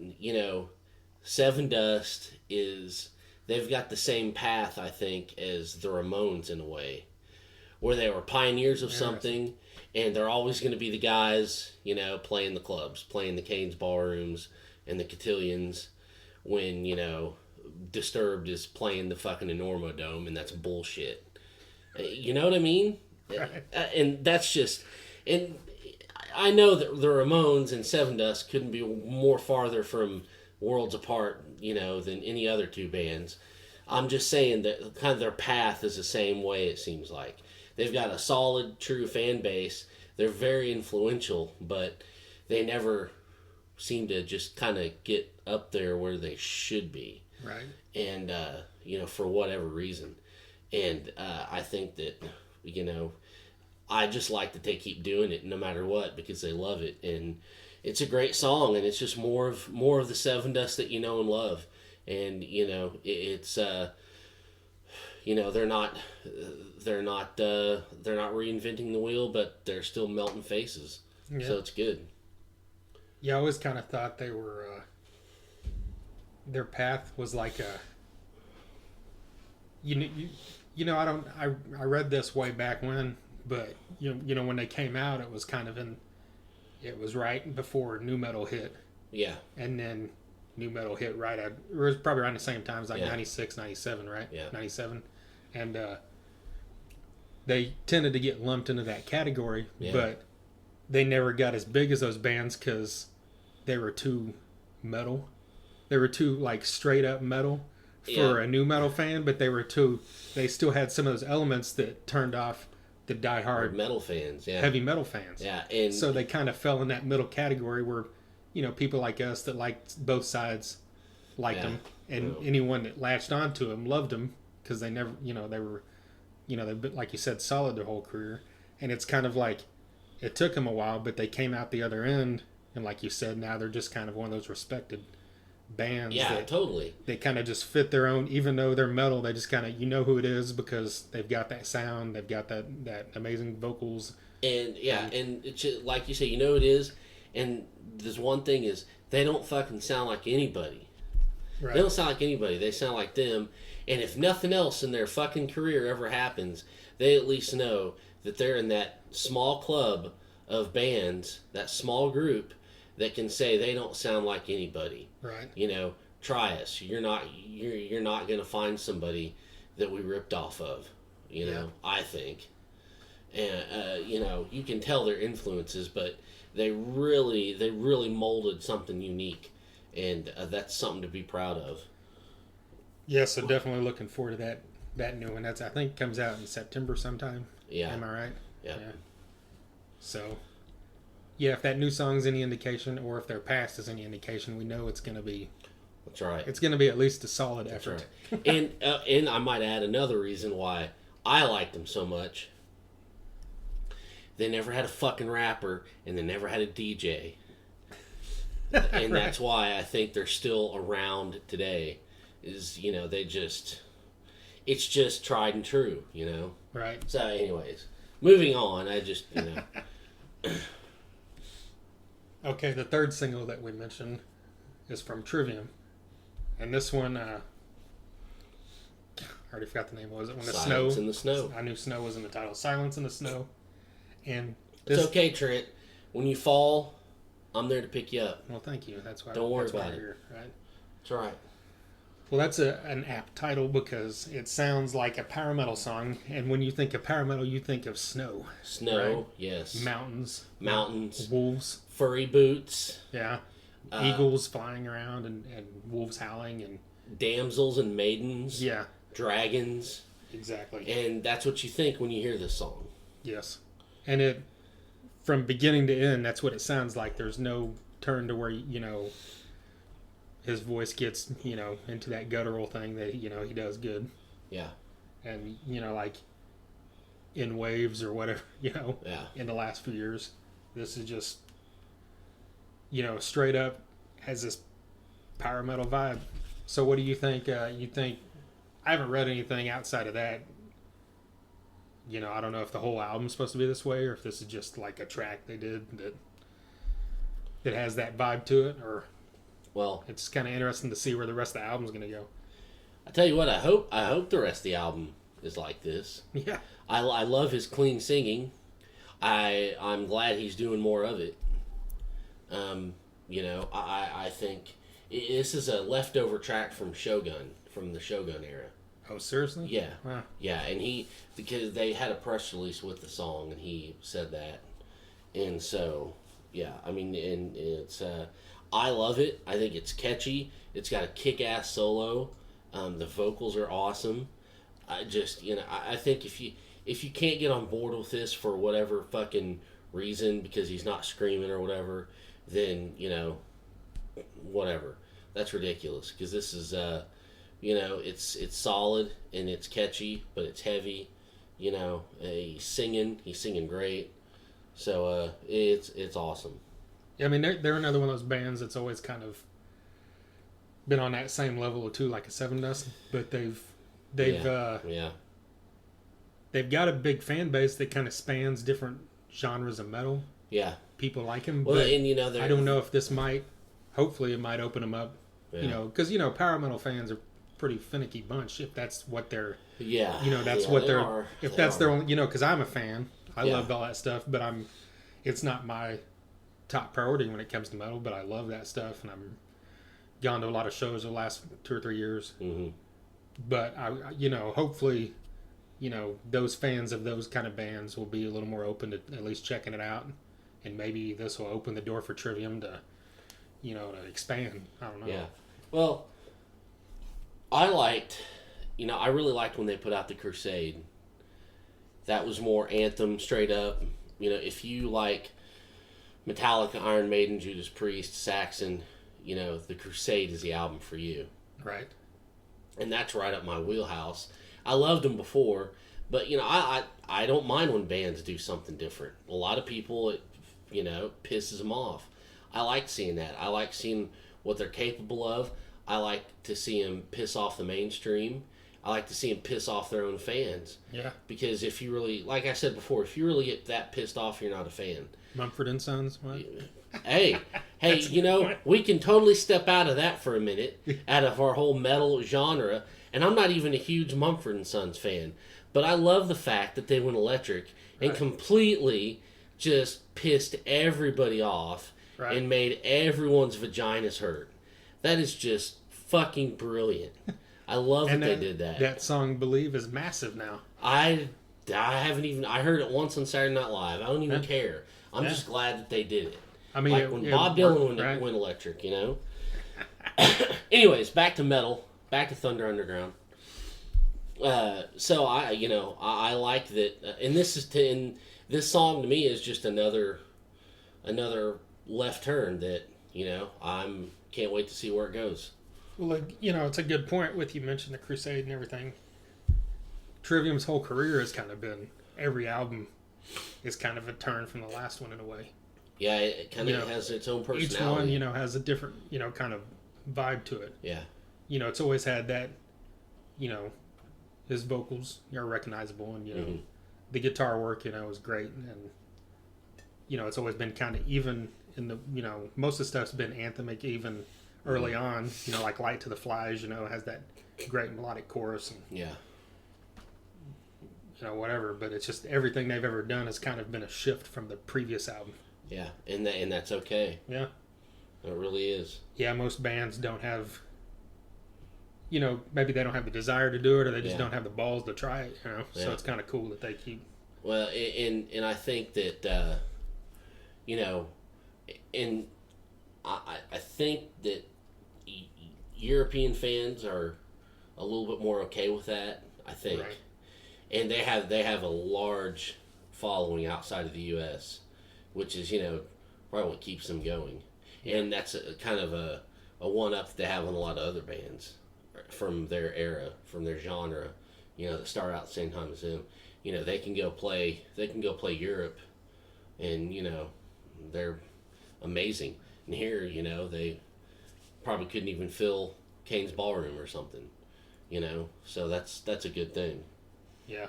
Speaker 2: Sevendust is, they've got the same path, I think, as the Ramones in a way, where they were pioneers of something, and they're always going to be the guys, playing the clubs, playing the Canes ballrooms, and the Cotillions, when, Disturbed is playing the fucking Enormo Dome, and that's bullshit. You know what I mean?
Speaker 1: Right.
Speaker 2: And that's just... And I know that the Ramones and Sevendust couldn't be more farther from worlds apart, than any other two bands. I'm just saying that kind of their path is the same way, it seems like. They've got a solid, true fan base. They're very influential, but they never seem to just kind of get up there where they should be.
Speaker 1: Right.
Speaker 2: And, for whatever reason. And I think that, I just like that they keep doing it no matter what because they love it, and it's a great song, and it's just more of the Sevendust that you know and love, and it's they're not reinventing the wheel, but they're still melting faces, so it's good.
Speaker 1: Yeah, I always kind of thought they were their path was like a I read this way back when, but when they came out, it was kind of it was right before nu metal hit.
Speaker 2: Yeah.
Speaker 1: And then nu metal hit right at, it was probably around the same time, it was like 96, 97, right?
Speaker 2: Yeah.
Speaker 1: 97. And they tended to get lumped into that category, but they never got as big as those bands because they were too metal. They were too like straight up metal for a nu metal fan, but they still had some of those elements that turned off the diehard
Speaker 2: metal fans,
Speaker 1: heavy metal fans.
Speaker 2: Yeah, and
Speaker 1: so they kind of fell in that middle category where, people like us that liked both sides liked them, and anyone that latched onto them loved them because they never, they were, they've been, like you said, solid their whole career. And it's kind of like it took them a while, but they came out the other end, and like you said, now they're just kind of one of those respected bands.
Speaker 2: Yeah, totally.
Speaker 1: They kind of just fit their own, even though they're metal, they just kind of, who it is because they've got that sound, they've got that amazing vocals.
Speaker 2: And and it's just, like you say, it is. And there's one thing is they don't fucking sound like anybody. Right. They don't sound like anybody. They sound like them. And if nothing else in their fucking career ever happens, they at least know that they're in that small club of bands, that small group that can say they don't sound like anybody.
Speaker 1: Right.
Speaker 2: Try us. You're not going to find somebody that we ripped off of. I think. And you can tell their influences, but they really molded something unique, and that's something to be proud of.
Speaker 1: Yeah, so definitely looking forward to that new one. That's, I think, comes out in September sometime.
Speaker 2: Yeah.
Speaker 1: Am I right?
Speaker 2: Yeah.
Speaker 1: So, yeah, if that new song's any indication, or if their past is any indication, we know it's going to be.
Speaker 2: That's right.
Speaker 1: It's going to be at least a solid effort.
Speaker 2: Right. And I might add another reason why I liked them so much. They never had a fucking rapper, and they never had a DJ. And right. That's why I think they're still around today. Is, it's just tried and true,
Speaker 1: Right.
Speaker 2: So anyways, moving on,
Speaker 1: Okay, the third single that we mentioned is from Trivium. And this one, I already forgot the name. Was it
Speaker 2: Silence in the Snow?
Speaker 1: I knew Snow was in the title. Silence in the Snow. And
Speaker 2: it's okay, Trent. When you fall, I'm there to pick you up.
Speaker 1: Well, thank you. That's why.
Speaker 2: Don't worry about it.
Speaker 1: Here, right?
Speaker 2: That's right.
Speaker 1: Well, that's an apt title because it sounds like a power metal song, and when you think of power metal, you think of snow.
Speaker 2: Snow,
Speaker 1: right?
Speaker 2: yes.
Speaker 1: Mountains, wolves,
Speaker 2: furry boots.
Speaker 1: Yeah, eagles flying around and wolves howling and
Speaker 2: damsels and maidens.
Speaker 1: Yeah,
Speaker 2: dragons.
Speaker 1: Exactly.
Speaker 2: And that's what you think when you hear this song.
Speaker 1: Yes, and it from beginning to end, that's what it sounds like. There's no turn to where his voice gets, into that guttural thing that, he does good.
Speaker 2: Yeah.
Speaker 1: And, like in Waves or whatever,
Speaker 2: Yeah.
Speaker 1: in the last few years, this is just, straight up has this power metal vibe. So what do you think? You think, I haven't read anything outside of that. I don't know if the whole album's supposed to be this way or if this is just like a track they did that has that vibe to it, or...
Speaker 2: Well,
Speaker 1: it's kind of interesting to see where the rest of the album's going to go.
Speaker 2: I tell you what, I hope the rest of the album is like this.
Speaker 1: Yeah.
Speaker 2: I love his clean singing. I'm glad he's doing more of it. I think this is a leftover track from the Shogun era.
Speaker 1: Oh, seriously?
Speaker 2: Yeah.
Speaker 1: Wow.
Speaker 2: Yeah, and because they had a press release with the song, and he said that. And so, yeah, I mean, and it's... I love it. I think it's catchy. It's got a kick-ass solo. The vocals are awesome. I just, I think if you can't get on board with this for whatever fucking reason because he's not screaming or whatever, then, whatever. That's ridiculous because this is, it's solid and it's catchy, but it's heavy. You know, he's singing great. So it's awesome.
Speaker 1: Yeah, I mean, they're another one of those bands that's always kind of been on that same level too, like a Sevendust, but they've they've got a big fan base that kind of spans different genres of metal.
Speaker 2: Yeah,
Speaker 1: people like him.
Speaker 2: Well,
Speaker 1: but
Speaker 2: and
Speaker 1: I don't know if this might. Hopefully, it might open them up.
Speaker 2: Yeah.
Speaker 1: You know, because power metal fans are pretty finicky bunch. If that's what they're,
Speaker 2: yeah,
Speaker 1: that's what they're. If that's their only, because I'm a fan, I loved all that stuff, but it's not my top priority when it comes to metal. But I love that stuff, and I'm gone to a lot of shows the last 2 or 3 years.
Speaker 2: Mm-hmm.
Speaker 1: But hopefully, those fans of those kind of bands will be a little more open to at least checking it out, and maybe this will open the door for Trivium to expand. I don't know.
Speaker 2: Yeah. Well, I really liked when they put out the Crusade. That was more anthem, straight up. If you like Metallica, Iron Maiden, Judas Priest, Saxon, the Crusade is the album for you.
Speaker 1: Right.
Speaker 2: And that's right up my wheelhouse. I loved them before, but I don't mind when bands do something different. A lot of people, it pisses them off. I like seeing that. I like seeing what they're capable of. I like to see them piss off the mainstream. I like to see them piss off their own fans.
Speaker 1: Yeah.
Speaker 2: Because if you really, like I said before, if you really get that pissed off, you're not a fan.
Speaker 1: Mumford & Sons, what?
Speaker 2: Hey, we can totally step out of that for a minute, out of our whole metal genre. And I'm not even a huge Mumford & Sons fan. But I love the fact that they went electric and completely just pissed everybody off.
Speaker 1: Right.
Speaker 2: And made everyone's vaginas hurt. That is just fucking brilliant. I love that they did that.
Speaker 1: That song "Believe" is massive now.
Speaker 2: I haven't even. I heard it once on Saturday Night Live. I don't even care. I'm just glad that they did it.
Speaker 1: I mean,
Speaker 2: like when Bob Dylan went electric, Anyways, back to metal. Back to Thunder Underground. So I like that, and this song to me is just another left turn that I'm can't wait to see where it goes.
Speaker 1: Well, it's a good point with you mentioned the Crusade and everything. Trivium's whole career has kind of been every album is kind of a turn from the last one in a way.
Speaker 2: Yeah, it kind of has its own personality.
Speaker 1: Each one, has a different, kind of vibe to it.
Speaker 2: Yeah.
Speaker 1: It's always had that, his vocals are recognizable, and the guitar work, is great, and it's always been kind of even in the most of the stuff's been anthemic even early on, like Light to the Flies, has that great melodic chorus and whatever, but it's just everything they've ever done has kind of been a shift from the previous album.
Speaker 2: Yeah, and that's okay.
Speaker 1: Yeah,
Speaker 2: it really is.
Speaker 1: Yeah, most bands don't have maybe they don't have the desire to do it, or they just don't have the balls to try it, so it's kind of cool that they keep.
Speaker 2: Well, and I think that and I think that European fans are a little bit more okay with that, I think. Right. And they have a large following outside of the U.S., which is, probably what keeps them going. Yeah. And that's a kind of a one-up that they have on a lot of other bands from their era, from their genre, that start out the same time as them. They can go play Europe, and, they're amazing. And here, they probably couldn't even fill Kane's Ballroom or something, so that's a good thing.
Speaker 1: Yeah.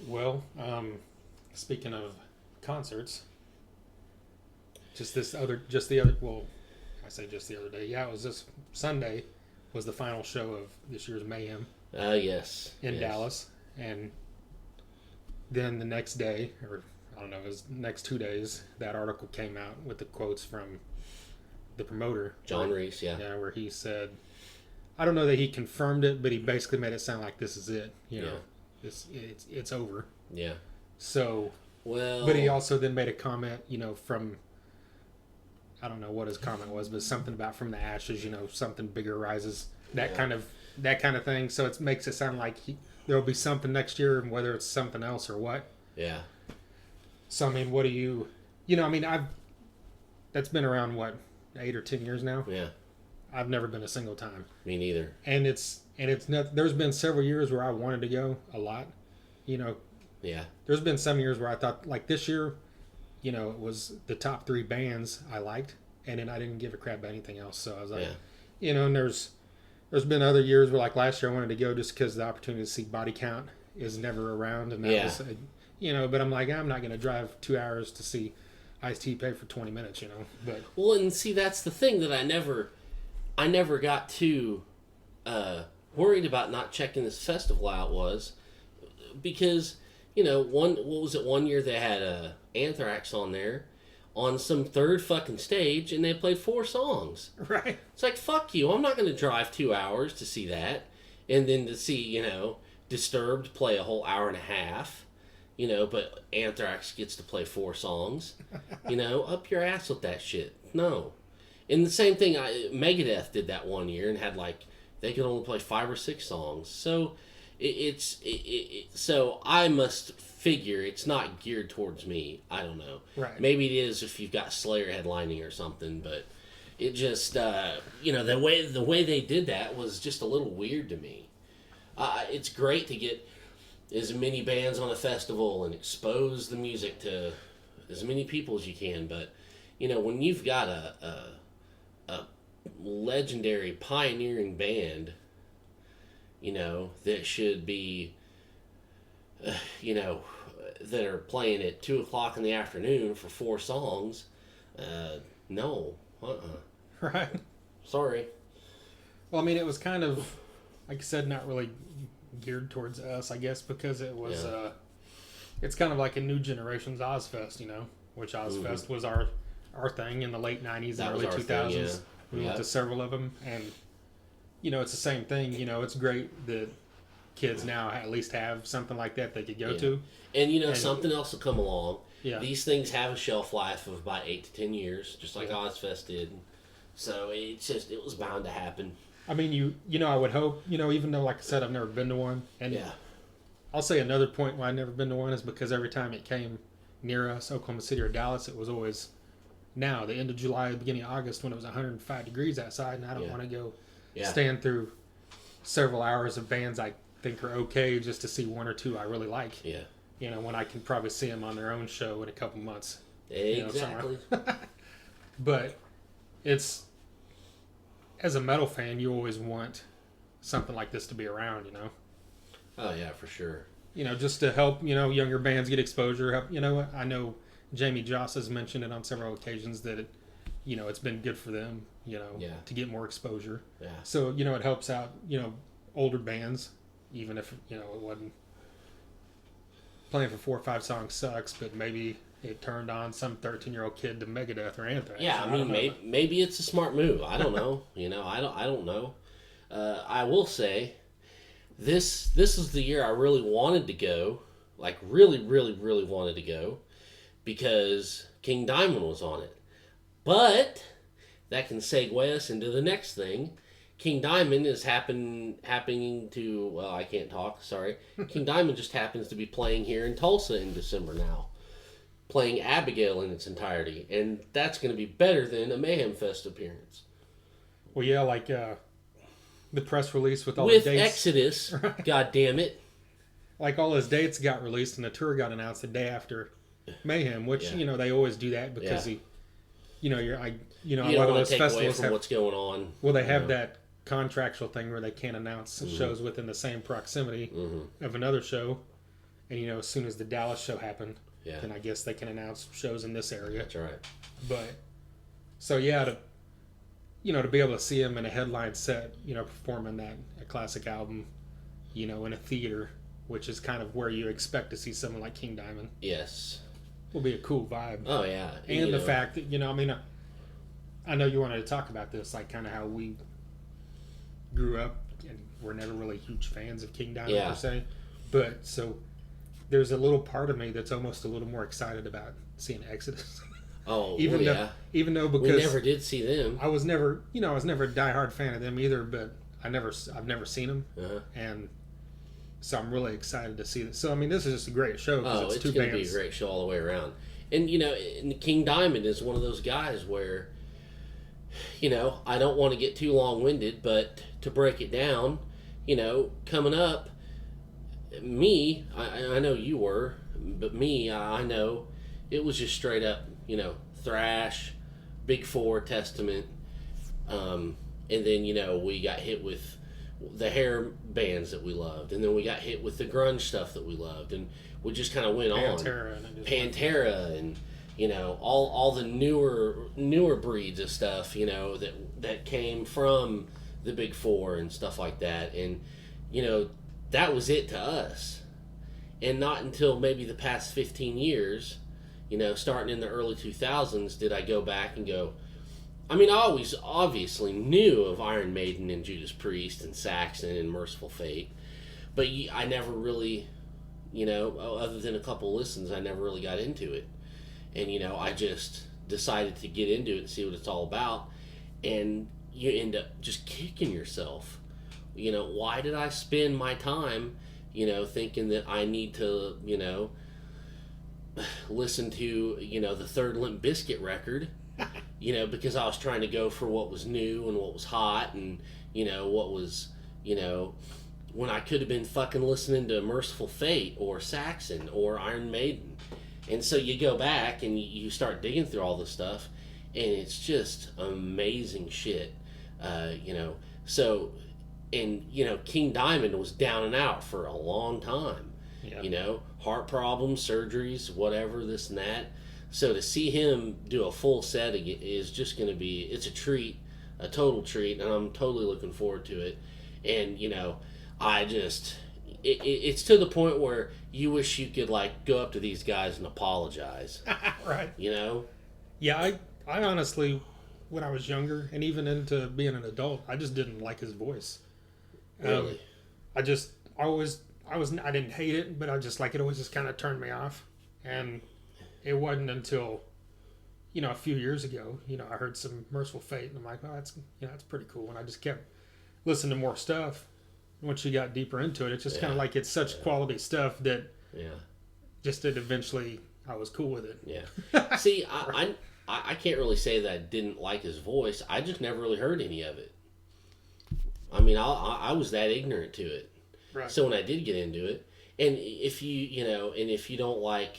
Speaker 1: Well, speaking of concerts, just the other day. Yeah, it was this Sunday was the final show of this year's Mayhem.
Speaker 2: Yes.
Speaker 1: In Dallas, and then the next day, or I don't know, it was next 2 days, that article came out with the quotes from the promoter,
Speaker 2: John Reese. Yeah,
Speaker 1: where he said, I don't know that he confirmed it, but he basically made it sound like this is it. It's over.
Speaker 2: Yeah.
Speaker 1: So,
Speaker 2: well,
Speaker 1: but he also then made a comment, from, I don't know what his comment was, but something about from the ashes, something bigger rises, that kind of thing. So it makes it sound like there'll be something next year, and whether it's something else or what.
Speaker 2: Yeah.
Speaker 1: So I mean, what do you, that's been around what, 8 or 10 years now.
Speaker 2: Yeah.
Speaker 1: I've never been a single time.
Speaker 2: Me neither.
Speaker 1: And it's not. There's been several years where I wanted to go a lot. You know.
Speaker 2: Yeah.
Speaker 1: There's been some years where I thought, like this year, you know, it was the top 3 bands I liked, and then I didn't give a crap about anything else. So I was like, you know, and there's been other years where, like last year, I wanted to go just because the opportunity to see Body Count is never around, and that was, you know. But I'm like, I'm not going to drive 2 hours to see Ice-T play for 20 minutes, you know. But
Speaker 2: well, and see, that's the thing that I never got too worried about not checking this festival out was because, you know, one year they had Anthrax on there on some third fucking stage, and they played 4 songs.
Speaker 1: Right.
Speaker 2: It's like, fuck you, I'm not going to drive 2 hours to see that, and then to see, you know, Disturbed play a whole hour and a half, you know, but Anthrax gets to play 4 songs. You know, up your ass with that shit. No. And the same thing, Megadeth did that one year and had like, they could only play 5 or 6 songs. So so I must figure it's not geared towards me. I don't know.
Speaker 1: Right.
Speaker 2: Maybe it is if you've got Slayer headlining or something, but it just, you know, the way they did that was just a little weird to me. It's great to get as many bands on a festival and expose the music to as many people as you can, but you know, when you've got a legendary pioneering band, you know, that should be you know, that are playing at 2:00 in the afternoon for 4 songs, no.
Speaker 1: Right.
Speaker 2: Sorry.
Speaker 1: Well, I mean, it was kind of, like I said, not really geared towards us, I guess, because it was, it's kind of like a new generation's Ozfest, you know, which Ozfest was our thing in the late 90s and early 2000s. We went to several of them, and, you know, it's the same thing. You know, it's great that kids now at least have something like that they could go to.
Speaker 2: And, you know, something else will come along.
Speaker 1: Yeah.
Speaker 2: These things have a shelf life of about 8 to 10 years, just like Ozfest did. So it's just, it was bound to happen.
Speaker 1: I mean, you know, I would hope, you know, even though, like I said, I've never been to one. And I'll say another point why I've never been to one is because every time it came near us, Oklahoma City or Dallas, it was always now, the end of July, the beginning of August, when it was 105 degrees outside, and I don't want to go stand through several hours of bands I think are okay just to see 1 or 2 I really like.
Speaker 2: Yeah.
Speaker 1: You know, when I can probably see them on their own show in a couple months.
Speaker 2: Exactly.
Speaker 1: You know, but it's, as a metal fan, you always want something like this to be around, you know?
Speaker 2: Oh, yeah, for sure.
Speaker 1: You know, just to help, you know, younger bands get exposure. Help, you know, I know Jamie Joss has mentioned it on several occasions that, it, you know, it's been good for them, you know, to get more exposure.
Speaker 2: Yeah.
Speaker 1: So, you know, it helps out, you know, older bands, even if, you know, it wasn't playing for 4 or 5 songs sucks, but maybe it turned on some 13-year-old kid to Megadeth or Anthrax.
Speaker 2: Yeah, I mean, maybe it's a smart move. I don't know. You know, I don't know. I will say, this is the year I really wanted to go, like really, really, really wanted to go, because King Diamond was on it. But that can segue us into the next thing. King Diamond is happening to, well, I can't talk, sorry. King Diamond just happens to be playing here in Tulsa in December now. Playing Abigail in its entirety, and that's going to be better than a Mayhem Fest appearance.
Speaker 1: Well, yeah, like the press release with all
Speaker 2: with
Speaker 1: the dates.
Speaker 2: Exodus, God damn it!
Speaker 1: Like all his dates got released, and the tour got announced the day after Mayhem, which you know they always do that because he, you know, you know, a lot of those festivals
Speaker 2: have what's going on.
Speaker 1: Well, they have that contractual thing where they can't announce shows within the same proximity of another show, and you know, as soon as the Dallas show happened.
Speaker 2: Yeah.
Speaker 1: And I guess they can announce shows in this area.
Speaker 2: That's right.
Speaker 1: But so to be able to see him in a headline set, you know, performing a classic album, you know, in a theater, which is kind of where you expect to see someone like King Diamond.
Speaker 2: Yes.
Speaker 1: Will be a cool vibe.
Speaker 2: Oh yeah.
Speaker 1: And the fact that, you know, I mean, I know you wanted to talk about this, like kind of how we grew up and we're never really huge fans of King Diamond per se, but so. There's a little part of me that's almost a little more excited about seeing Exodus.
Speaker 2: Oh,
Speaker 1: even though because
Speaker 2: we never did see them.
Speaker 1: I was never a diehard fan of them either, but I've never seen them, and so I'm really excited to see this. So I mean, this is just a great show because it's 2 bands.
Speaker 2: It's going to be a great show all the way around. And you know, and King Diamond is one of those guys where I don't want to get too long-winded, but to break it down, coming up, I know you were, but me, I know it was just straight up, thrash, Big Four, Testament, and then, we got hit with the hair bands that we loved, and then we got hit with the grunge stuff that we loved, and we just kind of went Pantera, and all the newer breeds of stuff, that came from the Big Four and stuff like that, and that was it to us. And not until maybe the past 15 years, starting in the early 2000s, did I go back and go, I always obviously knew of Iron Maiden and Judas Priest and Saxon and Merciful Fate, but I never really, other than a couple listens, I never really got into it. And, I just decided to get into it and see what it's all about, and you end up just kicking yourself. Why did I spend my time, thinking that I need to, listen to, the third Limp Bizkit record, because I was trying to go for what was new and what was hot and, what was, when I could have been fucking listening to Merciful Fate or Saxon or Iron Maiden. And so you go back and you start digging through all this stuff, and it's just amazing shit, So, and, King Diamond was down and out for a long time. Yeah. Heart problems, surgeries, whatever, this and that. So to see him do a full set is just going to be, it's a treat, a total treat, and I'm totally looking forward to it. And, it's to the point where you wish you could, go up to these guys and apologize.
Speaker 1: Right. Yeah, I honestly, when I was younger, and even into being an adult, I just didn't like his voice.
Speaker 2: Really?
Speaker 1: I didn't hate it, but it always just kind of turned me off. And it wasn't until, a few years ago, I heard some Merciful Fate, and I'm like, oh, that's pretty cool. And I just kept listening to more stuff. Once you got deeper into it, it's just kind of like it's such quality stuff that just that eventually I was cool with it.
Speaker 2: Yeah. See, I can't really say that I didn't like his voice. I just never really heard any of it. I was that ignorant to it. Right. So when I did get into it, and if you don't like,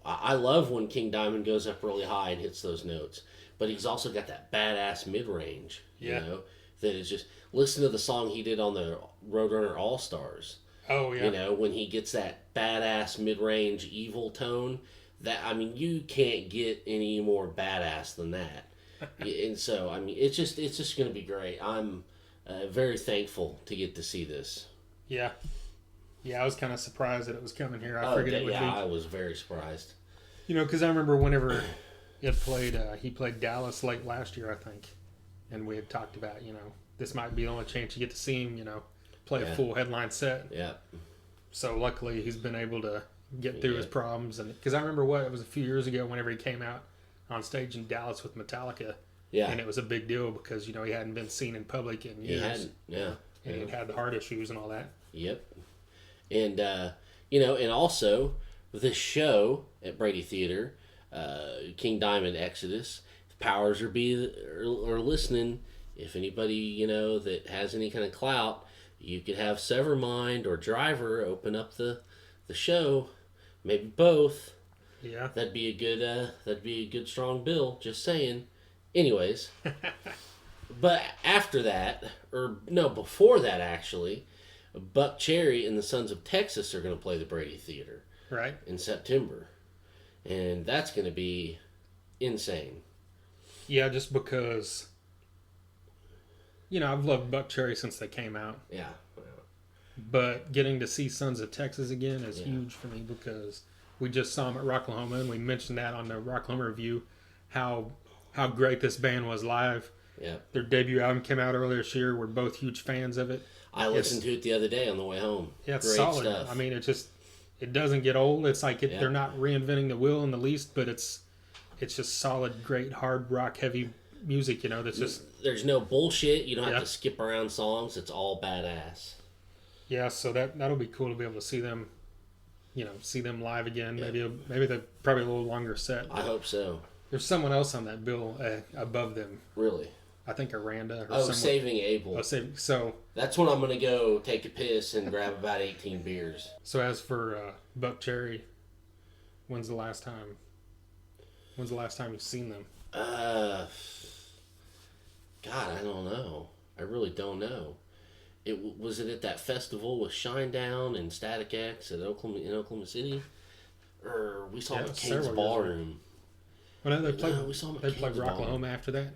Speaker 2: I love when King Diamond goes up really high and hits those notes, but he's also got that badass mid-range, that is just, listen to the song he did on the Roadrunner All-Stars.
Speaker 1: Oh, yeah.
Speaker 2: When he gets that badass mid-range evil tone, you can't get any more badass than that. And so, it's just going to be great. I'm very thankful to get to see this.
Speaker 1: Yeah. Yeah, I was kind of surprised that it was coming here. I figured it would be.
Speaker 2: Yeah, I was very surprised.
Speaker 1: Because I remember whenever it played, he played Dallas late last year, I think. And we had talked about, this might be the only chance you get to see him, play a full headline set.
Speaker 2: Yeah.
Speaker 1: So luckily he's been able to get through his problems. And because I remember it was a few years ago whenever he came out on stage in Dallas with Metallica. Yeah. And it was a big deal because, he hadn't been seen in public in years.
Speaker 2: He hadn't, yeah.
Speaker 1: And he'd had the heart issues and all that.
Speaker 2: Yep. And, and also this show at Brady Theater, King Diamond Exodus, the powers are listening. If anybody, that has any kind of clout, you could have Severmind or Driver open up the show, maybe both.
Speaker 1: Yeah.
Speaker 2: That'd be a good strong bill, just saying. Anyways. But after that, before that actually, Buckcherry and the Sons of Texas are going to play the Brady Theater.
Speaker 1: Right.
Speaker 2: In September. And that's going to be insane.
Speaker 1: Yeah, just because, I've loved Buckcherry since they came out.
Speaker 2: Yeah.
Speaker 1: But getting to see Sons of Texas again is huge for me because we just saw them at Rocklahoma, and we mentioned that on the Rocklahoma review, how great this band was live.
Speaker 2: Yeah.
Speaker 1: Their debut album came out earlier this year. We're both huge fans of it.
Speaker 2: I listened to it the other day on the way home.
Speaker 1: Yeah, it's
Speaker 2: great
Speaker 1: solid
Speaker 2: stuff.
Speaker 1: It doesn't get old. It's like they're not reinventing the wheel in the least, but it's just solid, great, hard rock, heavy music, that's just...
Speaker 2: There's no bullshit. You don't have to skip around songs. It's all badass.
Speaker 1: Yeah, so that'll be cool to be able to see them, see them live again. Yeah. Maybe they're probably a little longer set.
Speaker 2: I hope so.
Speaker 1: There's someone else on that bill above them.
Speaker 2: Really?
Speaker 1: I think Aranda. Or
Speaker 2: someone. Saving Abel.
Speaker 1: Oh, so
Speaker 2: that's when I'm going to go take a piss and grab about 18 beers.
Speaker 1: So as for Buckcherry, when's the last time you've seen them?
Speaker 2: God, I don't know. I really don't know. Was it at that festival with Shinedown and Static X in Oklahoma City, or we saw them at King's Ballroom?
Speaker 1: Well, no, they played Rocklahoma after that.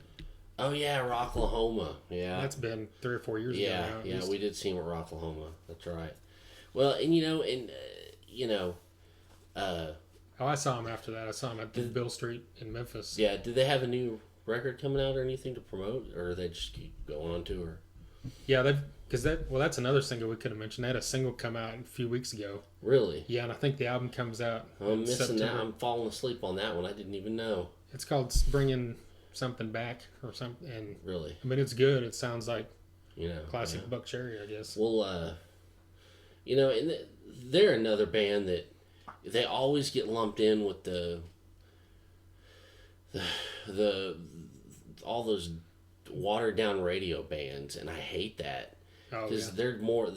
Speaker 2: Oh yeah, Rocklahoma. Yeah,
Speaker 1: that's been 3 or 4 years ago.
Speaker 2: Now, yeah, we did see them at Rocklahoma. That's right. Well, and
Speaker 1: I saw them after that. I saw them at Bill Street in Memphis.
Speaker 2: Yeah, did they have a new record coming out or anything to promote, or are they just keep going on tour?
Speaker 1: Yeah, that's another single we could have mentioned. They had a single come out a few weeks ago.
Speaker 2: Really?
Speaker 1: Yeah, and I think the album comes out.
Speaker 2: I'm missing that. I'm falling asleep on that one. I didn't even know.
Speaker 1: It's called Bringing Something Back or something. And
Speaker 2: really,
Speaker 1: I mean, it's good. It sounds like classic
Speaker 2: yeah.
Speaker 1: Buckcherry, I guess.
Speaker 2: Well, and they're another band that they always get lumped in with the all those watered down radio bands, and I hate that because they're more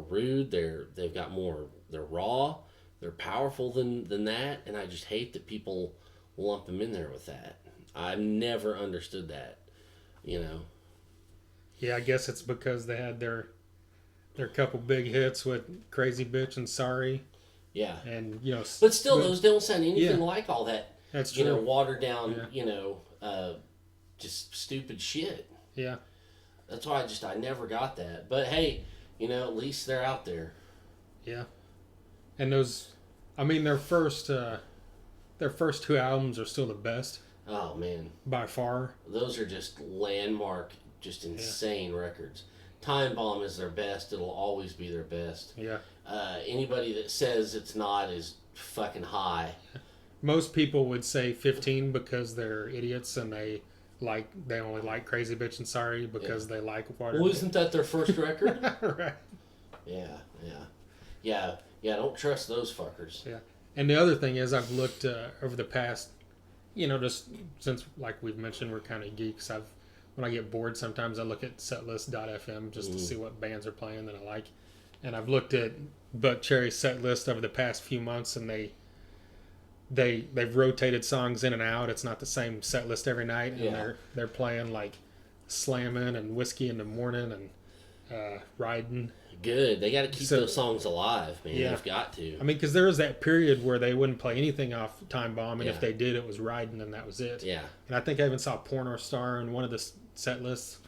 Speaker 2: rude. They've got more. They're raw. They're powerful than that, and I just hate that people lump them in there with that. I've never understood that.
Speaker 1: Yeah, I guess it's because they had their couple big hits with Crazy Bitch and Sorry.
Speaker 2: Yeah,
Speaker 1: and
Speaker 2: but still, those don't sound anything like all that.
Speaker 1: That's true.
Speaker 2: Watered down. Just stupid shit.
Speaker 1: Yeah.
Speaker 2: That's why I never got that. But hey, at least they're out there.
Speaker 1: Yeah. And those, I mean, their first 2 albums are still the best.
Speaker 2: Oh man.
Speaker 1: By far.
Speaker 2: Those are just landmark, just insane records. Time Bomb is their best. It'll always be their best.
Speaker 1: Yeah.
Speaker 2: Anybody that says it's not is fucking high.
Speaker 1: Most people would say 15 because they're idiots and they only like Crazy Bitch and Sorry because they like water.
Speaker 2: Well, isn't that their first record?
Speaker 1: Right.
Speaker 2: Yeah. Don't trust those fuckers.
Speaker 1: Yeah. And the other thing is, I've looked over the past, just since, like we've mentioned, we're kind of geeks. When I get bored, sometimes I look at setlist.fm just to see what bands are playing that I like. And I've looked at Buckcherry's set list over the past few months, and they've rotated songs in and out. It's not the same set list every night, and they're playing like Slammin' and Whiskey in the Morning and Riding.
Speaker 2: Good. They got to keep those songs alive, man.
Speaker 1: Yeah.
Speaker 2: They've got to.
Speaker 1: I mean, because there was that period where they wouldn't play anything off Time Bomb, and if they did, it was Riding, and that was it.
Speaker 2: Yeah.
Speaker 1: And I think I even saw Porno Star in one of the set lists.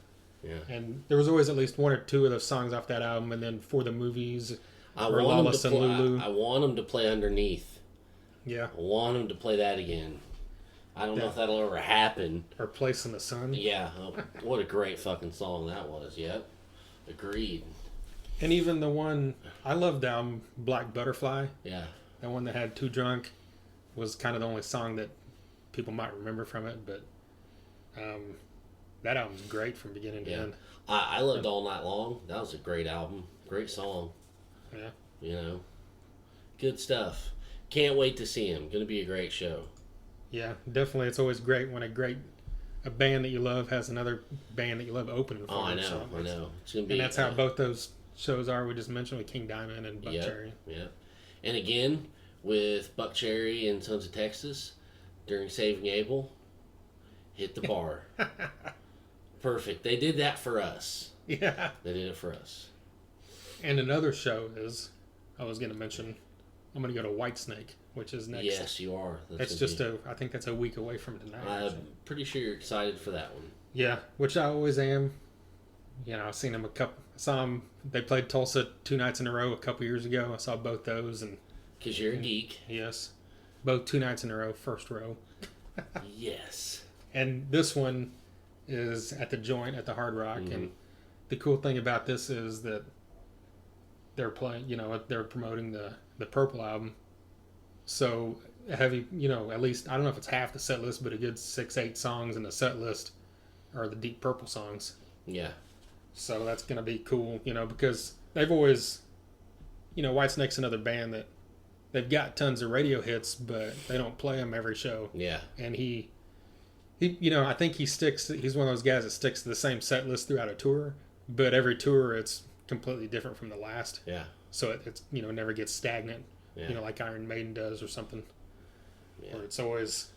Speaker 2: Yeah.
Speaker 1: And there was always at least 1 or 2 of those songs off that album, and then For the Movies,
Speaker 2: I want them to play Underneath.
Speaker 1: Yeah.
Speaker 2: I want them to play that again. I don't know if that'll ever happen.
Speaker 1: Or Place in the Sun.
Speaker 2: Yeah. Oh, what a great fucking song that was. Yep. Agreed.
Speaker 1: And even the one, I loved the album Black Butterfly.
Speaker 2: Yeah.
Speaker 1: That one that had Too Drunk was kind of the only song that people might remember from it, but that album's great from beginning to end.
Speaker 2: I loved All Night Long. That was a great album. Great song.
Speaker 1: Yeah.
Speaker 2: Good stuff. Can't wait to see him. Going to be a great show.
Speaker 1: Yeah, definitely. It's always great when a band that you love has another band that you love opening for.
Speaker 2: Oh, I know. It's gonna be,
Speaker 1: and that's how both those shows are. We just mentioned with King Diamond and Buckcherry.
Speaker 2: Yep. And again, with Buckcherry and Sons of Texas, during Saving Abel, hit the bar. Perfect. They did that for us.
Speaker 1: Yeah.
Speaker 2: They did it for us.
Speaker 1: And another show is, I was going to mention, I'm going to go to Whitesnake, which is next.
Speaker 2: Yes, you are.
Speaker 1: That's I think that's a week away from tonight.
Speaker 2: I'm pretty sure you're excited for that one.
Speaker 1: Yeah, which I always am. I've seen them they played Tulsa 2 nights in a row a couple years ago. I saw both those.
Speaker 2: Because you're a geek.
Speaker 1: Yes. Both 2 nights in a row, first row.
Speaker 2: Yes.
Speaker 1: And this one is at the Joint at the Hard Rock. Mm-hmm. And the cool thing about this is that they're playing, they're promoting the Purple album. So heavy, at least, I don't know if it's half the set list, but a good 6-8 songs in the set list are the Deep Purple songs.
Speaker 2: Yeah.
Speaker 1: So that's going to be cool, because they've always, Whitesnake's another band that they've got tons of radio hits, but they don't play them every show.
Speaker 2: Yeah.
Speaker 1: And he I think he's one of those guys that sticks to the same set list throughout a tour, but every tour it's completely different from the last.
Speaker 2: Yeah.
Speaker 1: So it's never gets stagnant.
Speaker 2: Yeah.
Speaker 1: Like Iron Maiden does or something.
Speaker 2: Yeah.
Speaker 1: Or it's always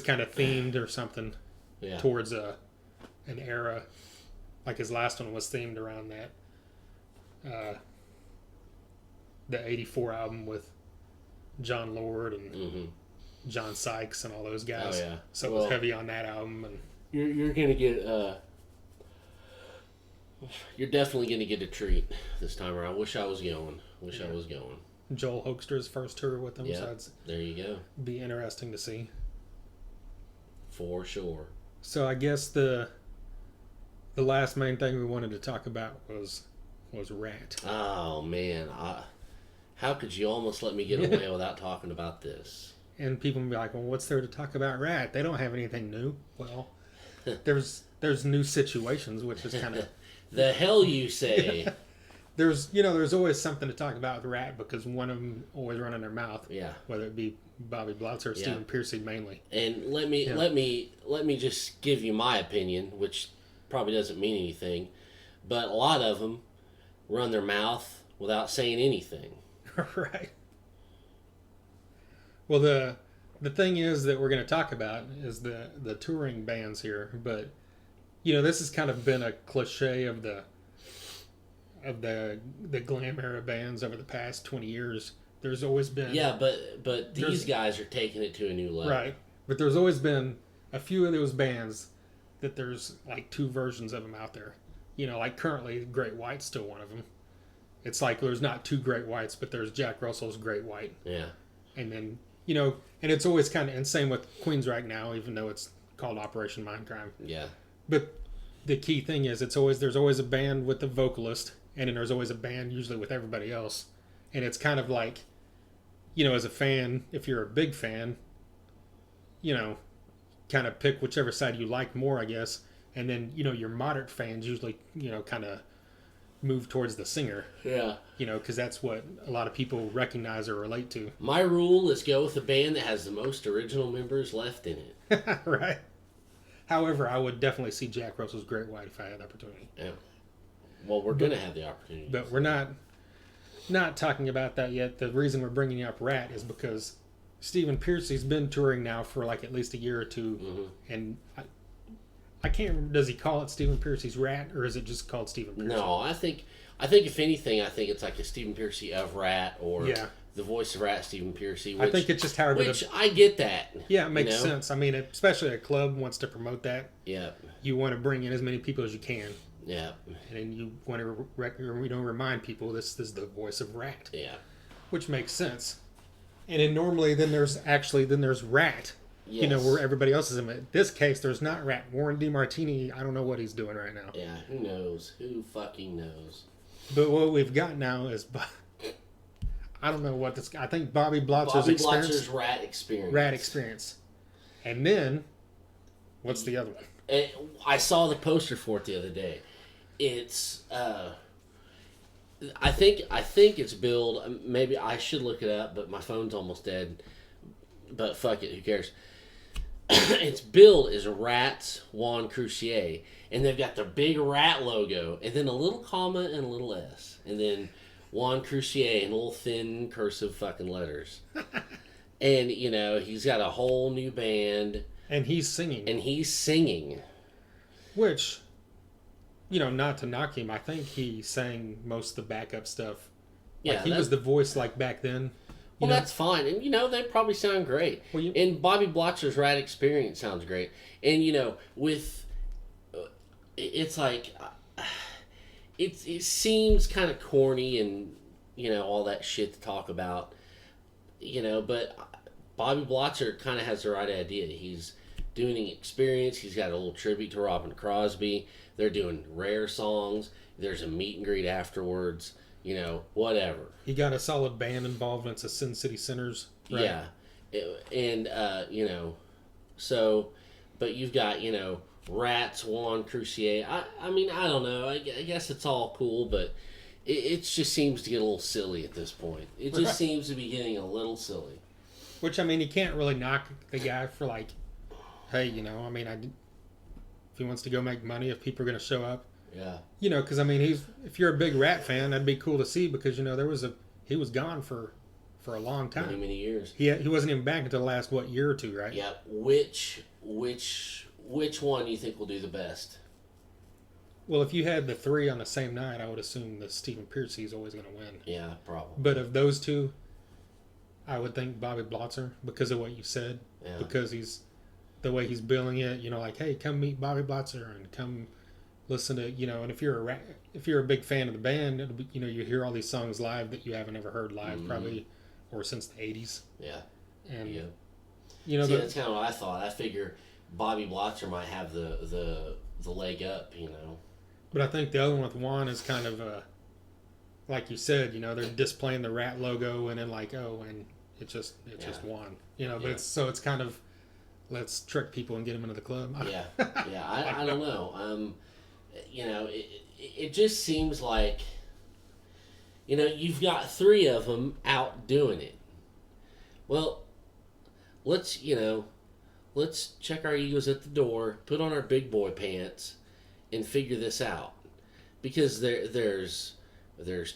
Speaker 1: kind of themed or something towards an era. Like his last one was themed around that. The '84 album with John Lord and John Sykes and all those guys.
Speaker 2: Oh, yeah.
Speaker 1: So it was heavy on that album. And
Speaker 2: you're gonna get you're definitely gonna get a treat this time around. Wish I was going. I was going.
Speaker 1: Joel Hoekster's first tour with them.
Speaker 2: Yeah, so there you go.
Speaker 1: Be interesting to see.
Speaker 2: For sure.
Speaker 1: So I guess the last main thing we wanted to talk about was Ratt.
Speaker 2: Oh man, how could you almost let me get away without talking about this?
Speaker 1: And people be like, "Well, what's there to talk about Ratt? They don't have anything new." Well, there's new situations, which is kind of
Speaker 2: the hell you say.
Speaker 1: There's always something to talk about with Ratt because one of them always running their mouth.
Speaker 2: Yeah.
Speaker 1: Whether it be Bobby Blotzer or Stephen Pearcy mainly.
Speaker 2: And let me just give you my opinion, which probably doesn't mean anything, but a lot of them run their mouth without saying anything.
Speaker 1: Right. Well, the thing is that we're going to talk about is the touring bands here, but this has kind of been a cliche of the glam era bands over the past 20 years. There's always been
Speaker 2: but these guys are taking it to a new level,
Speaker 1: right? But there's always been a few of those bands that there's like two versions of them out there. Like currently, Great White's still one of them. It's like there's not two Great Whites, but there's Jack Russell's Great White.
Speaker 2: Yeah.
Speaker 1: And then and it's always kind of, and same with Queensryche now, even though it's called Operation Mindcrime.
Speaker 2: Yeah.
Speaker 1: But the key thing is there's always a band with the vocalist, and then there's always a band usually with everybody else. And it's kind of like, as a fan, if you're a big fan, kind of pick whichever side you like more, I guess. And then, your moderate fans usually, kind of move towards the singer.
Speaker 2: Yeah.
Speaker 1: Because that's what a lot of people recognize or relate to.
Speaker 2: My rule is go with the band that has the most original members left in it.
Speaker 1: Right. However, I would definitely see Jack Russell's Great White if I had the opportunity.
Speaker 2: Yeah. Well, we're going to have the opportunity.
Speaker 1: But we're not talking about that yet. The reason we're bringing up Ratt is because Stephen Pearcy's been touring now for like at least a year or two. Mm-hmm. And I can't remember, does he call it Stephen Pearcy's Ratt, or is it just called Stephen Pearcy?
Speaker 2: No, I think if anything, I think it's like a Stephen Pearcy of Ratt, or the voice of Ratt, Stephen Pearcy.
Speaker 1: I think it's just how
Speaker 2: I get that.
Speaker 1: Yeah, it makes sense. I mean, especially a club wants to promote that.
Speaker 2: Yeah. You
Speaker 1: want to bring in as many people as you can.
Speaker 2: Yeah.
Speaker 1: And then you want to remind people this is the voice of Ratt.
Speaker 2: Yeah.
Speaker 1: Which makes sense. And then normally there's Ratt.
Speaker 2: Yes.
Speaker 1: Where everybody else is in. In this case, there's not Ratt. Warren DeMartini, I don't know what he's doing right now.
Speaker 2: Yeah, who knows? Who fucking knows?
Speaker 1: But what we've got now is, I don't know what this. I think Bobby Blotzer's
Speaker 2: Ratt Experience.
Speaker 1: Ratt Experience. And then, what's the other one?
Speaker 2: I saw the poster for it the other day. It's, I think it's billed. Maybe I should look it up, but my phone's almost dead. But fuck it, who cares? It's billed as Ratt's Juan Crucier, and they've got the big Ratt logo, and then a little comma and a little S, and then Juan Crucier in little thin cursive fucking letters. And he's got a whole new band,
Speaker 1: and he's singing. Which, not to knock him, I think he sang most of the backup stuff. Yeah, he was the voice like back then.
Speaker 2: Well, that's fine. And, they probably sound great. Well, and Bobby Blotzer's Ratt Experience sounds great. And, it's like, it seems kind of corny and, all that shit to talk about, but Bobby Blotzer kind of has the right idea. He's doing an experience. He's got a little tribute to Robin Crosby. They're doing rare songs. There's a meet and greet afterwards. Whatever.
Speaker 1: He got a solid band involved, and it's a Sin City Sinners. Right?
Speaker 2: Yeah. And, so, but you've got, Ratt's Juan Crucier. I mean, I don't know. I guess it's all cool, but, it just seems to get a little silly at this point. It just seems to be getting a little silly.
Speaker 1: Which, I mean, you can't really knock the guy for, like, hey, you know, I mean, if he wants to go make money, if people are going to show up.
Speaker 2: Yeah.
Speaker 1: You know, because, I mean, if you're a big Ratt fan, that'd be cool to see because, you know, he was gone for a long time.
Speaker 2: Many years.
Speaker 1: He wasn't even back until the last, year or two, right?
Speaker 2: Yeah. Which one do you think will do the best?
Speaker 1: Well, if you had the three on the same night, I would assume that Stephen Pearcy is always going to win.
Speaker 2: Yeah, probably.
Speaker 1: But of those two, I would think Bobby Blotzer because of what you said.
Speaker 2: Yeah.
Speaker 1: Because the way he's billing it, you know, like, hey, come meet Bobby Blotzer and come listen to, you know, and if you're a big fan of the band, it'll be, you know, you hear all these songs live that you haven't ever heard live probably, or since the 80s.
Speaker 2: Yeah.
Speaker 1: And,
Speaker 2: yeah.
Speaker 1: You know,
Speaker 2: see, that's kind of what I thought. I figure Bobby Blotzer might have the leg up, you know.
Speaker 1: But I think the other one with Juan is kind of, like you said, you know, they're displaying the Ratt logo and then like, oh, and it's just Juan, you know. But it's kind of, let's trick people and get them into the club.
Speaker 2: Yeah, yeah. I don't know. You know, it just seems like, you know, you've got three of them out doing it. Well, let's check our egos at the door, put on our big boy pants, and figure this out. Because there's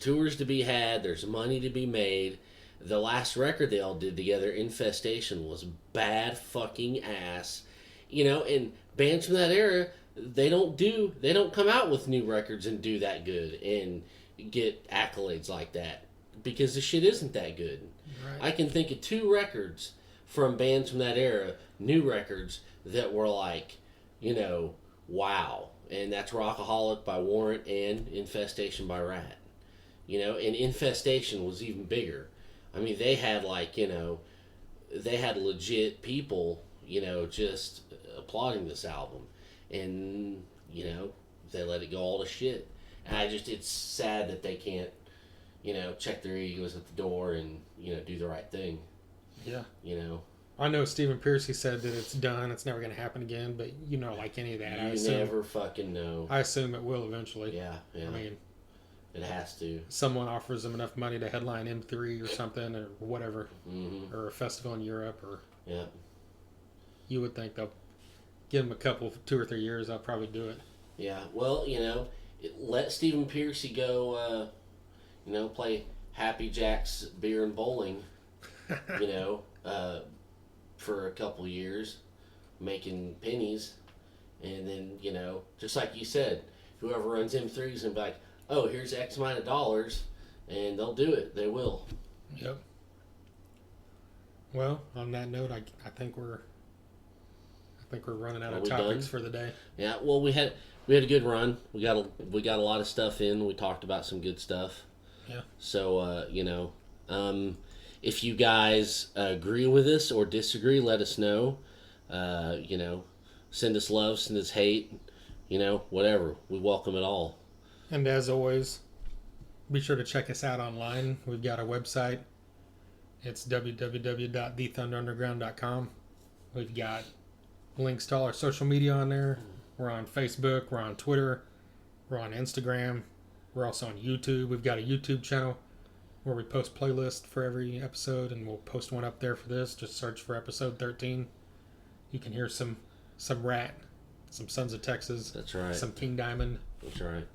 Speaker 2: tours to be had, there's money to be made. The last record they all did together, Infestation, was bad fucking ass. You know, and bands from that era, they don't come out with new records and do that good and get accolades like that. Because the shit isn't that good. Right. I can think of 2 records from bands from that era, new records, that were like, you know, wow. And that's Rockaholic by Warrant and Infestation by Ratt. You know, and Infestation was even bigger. I mean, they had like, you know, they had legit people, you know, just applauding this album. And, you know, they let it go all to shit. And it's sad that they can't, you know, check their egos at the door and, you know, do the right thing.
Speaker 1: Yeah.
Speaker 2: You know.
Speaker 1: I know Stephen Pearcy said that it's done, it's never going to happen again, but you know, like any of that,
Speaker 2: you never fucking know.
Speaker 1: I assume it will eventually.
Speaker 2: Yeah. I mean, it has to. Someone
Speaker 1: offers them enough money to headline M3 or something or whatever, or a festival in Europe, or you would think they'll give them a 2 or 3 years. I'll probably do it.
Speaker 2: Yeah. Well, you know, let Stephen Pearcy go. You know, play Happy Jack's Beer and Bowling. You know. For a couple years, making pennies, and then, you know, just like you said, whoever runs M3's and be like, oh, here's X amount of dollars, and they'll do it. They will.
Speaker 1: Yep. Well, on that note, I think we're running out of topics for the day. Yeah.
Speaker 2: Well, we had a good run. We got a lot of stuff in. We talked about some good stuff.
Speaker 1: Yeah.
Speaker 2: So you know. If you guys agree with us or disagree, let us know. You know, send us love, send us hate, you know, whatever. We welcome it all.
Speaker 1: And as always, be sure to check us out online. We've got our website. It's www.thethunderunderground.com. We've got links to all our social media on there. We're on Facebook. We're on Twitter. We're on Instagram. We're also on YouTube. We've got a YouTube channel where we post playlists for every episode, and we'll post one up there for this. Just search for episode 13. You can hear some Ratt, some Sons of Texas.
Speaker 2: That's right.
Speaker 1: Some King Diamond.
Speaker 2: That's right.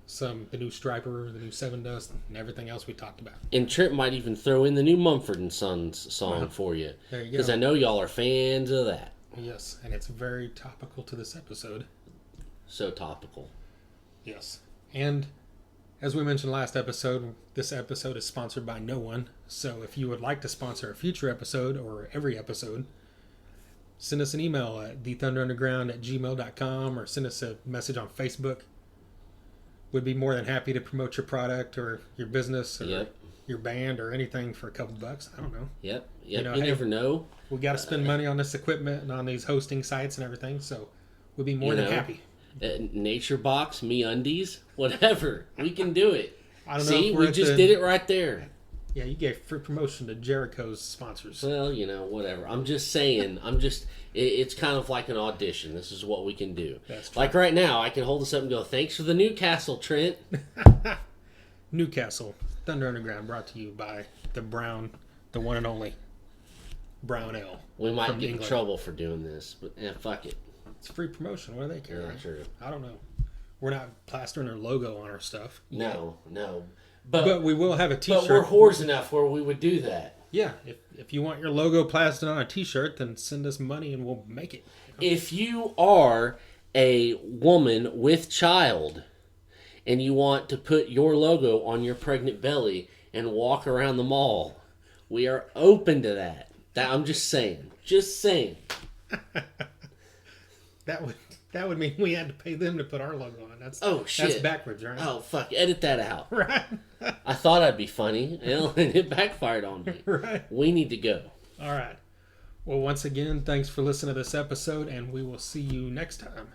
Speaker 1: The new Stryper, the new Sevendust, and everything else we talked about.
Speaker 2: And Trent might even throw in the new Mumford & Sons song for you.
Speaker 1: There you go.
Speaker 2: Because I know y'all are fans of that.
Speaker 1: Yes, and it's very topical to this episode.
Speaker 2: So topical.
Speaker 1: Yes. And as we mentioned last episode, this episode is sponsored by no one. So if you would like to sponsor a future episode or every episode, send us an email at thethunderunderground@gmail.com or send us a message on Facebook. We'd be more than happy to promote your product or your business or your band or anything for a couple bucks. I don't know.
Speaker 2: Yep. You never know.
Speaker 1: We got to spend money on this equipment and on these hosting sites and everything, so we'd be more than happy.
Speaker 2: Nature Box, MeUndies, whatever. We can do it.
Speaker 1: I don't know.
Speaker 2: See, we just did it right there.
Speaker 1: Yeah, you gave free promotion to Jericho's sponsors.
Speaker 2: Well, you know, whatever. I'm just saying. It's kind of like an audition. This is what we can do.
Speaker 1: That's true.
Speaker 2: Like right now, I can hold this up and go, thanks for the Newcastle, Trent.
Speaker 1: Newcastle Thunder Underground, brought to you by the one and only Brown Ale.
Speaker 2: We might
Speaker 1: from
Speaker 2: get
Speaker 1: England.
Speaker 2: in trouble for doing this, but fuck it.
Speaker 1: It's free promotion. What do they care?
Speaker 2: Yeah, true.
Speaker 1: I don't know. We're not plastering their logo on our stuff.
Speaker 2: No.
Speaker 1: But we will have a T-shirt.
Speaker 2: But we're whores enough where we would do that.
Speaker 1: Yeah, if you want your logo plastered on a T-shirt, then send us money and we'll make it.
Speaker 2: If you are a woman with child and you want to put your logo on your pregnant belly and walk around the mall, we are open to that. I'm just saying. Just saying.
Speaker 1: That would mean we had to pay them to put our logo on. That's
Speaker 2: shit.
Speaker 1: That's backwards, right?
Speaker 2: Oh, fuck. Edit that out.
Speaker 1: Right.
Speaker 2: I thought I'd be funny, and it backfired on me.
Speaker 1: Right.
Speaker 2: We need to go.
Speaker 1: All right. Well, once again, thanks for listening to this episode, and we will see you next time.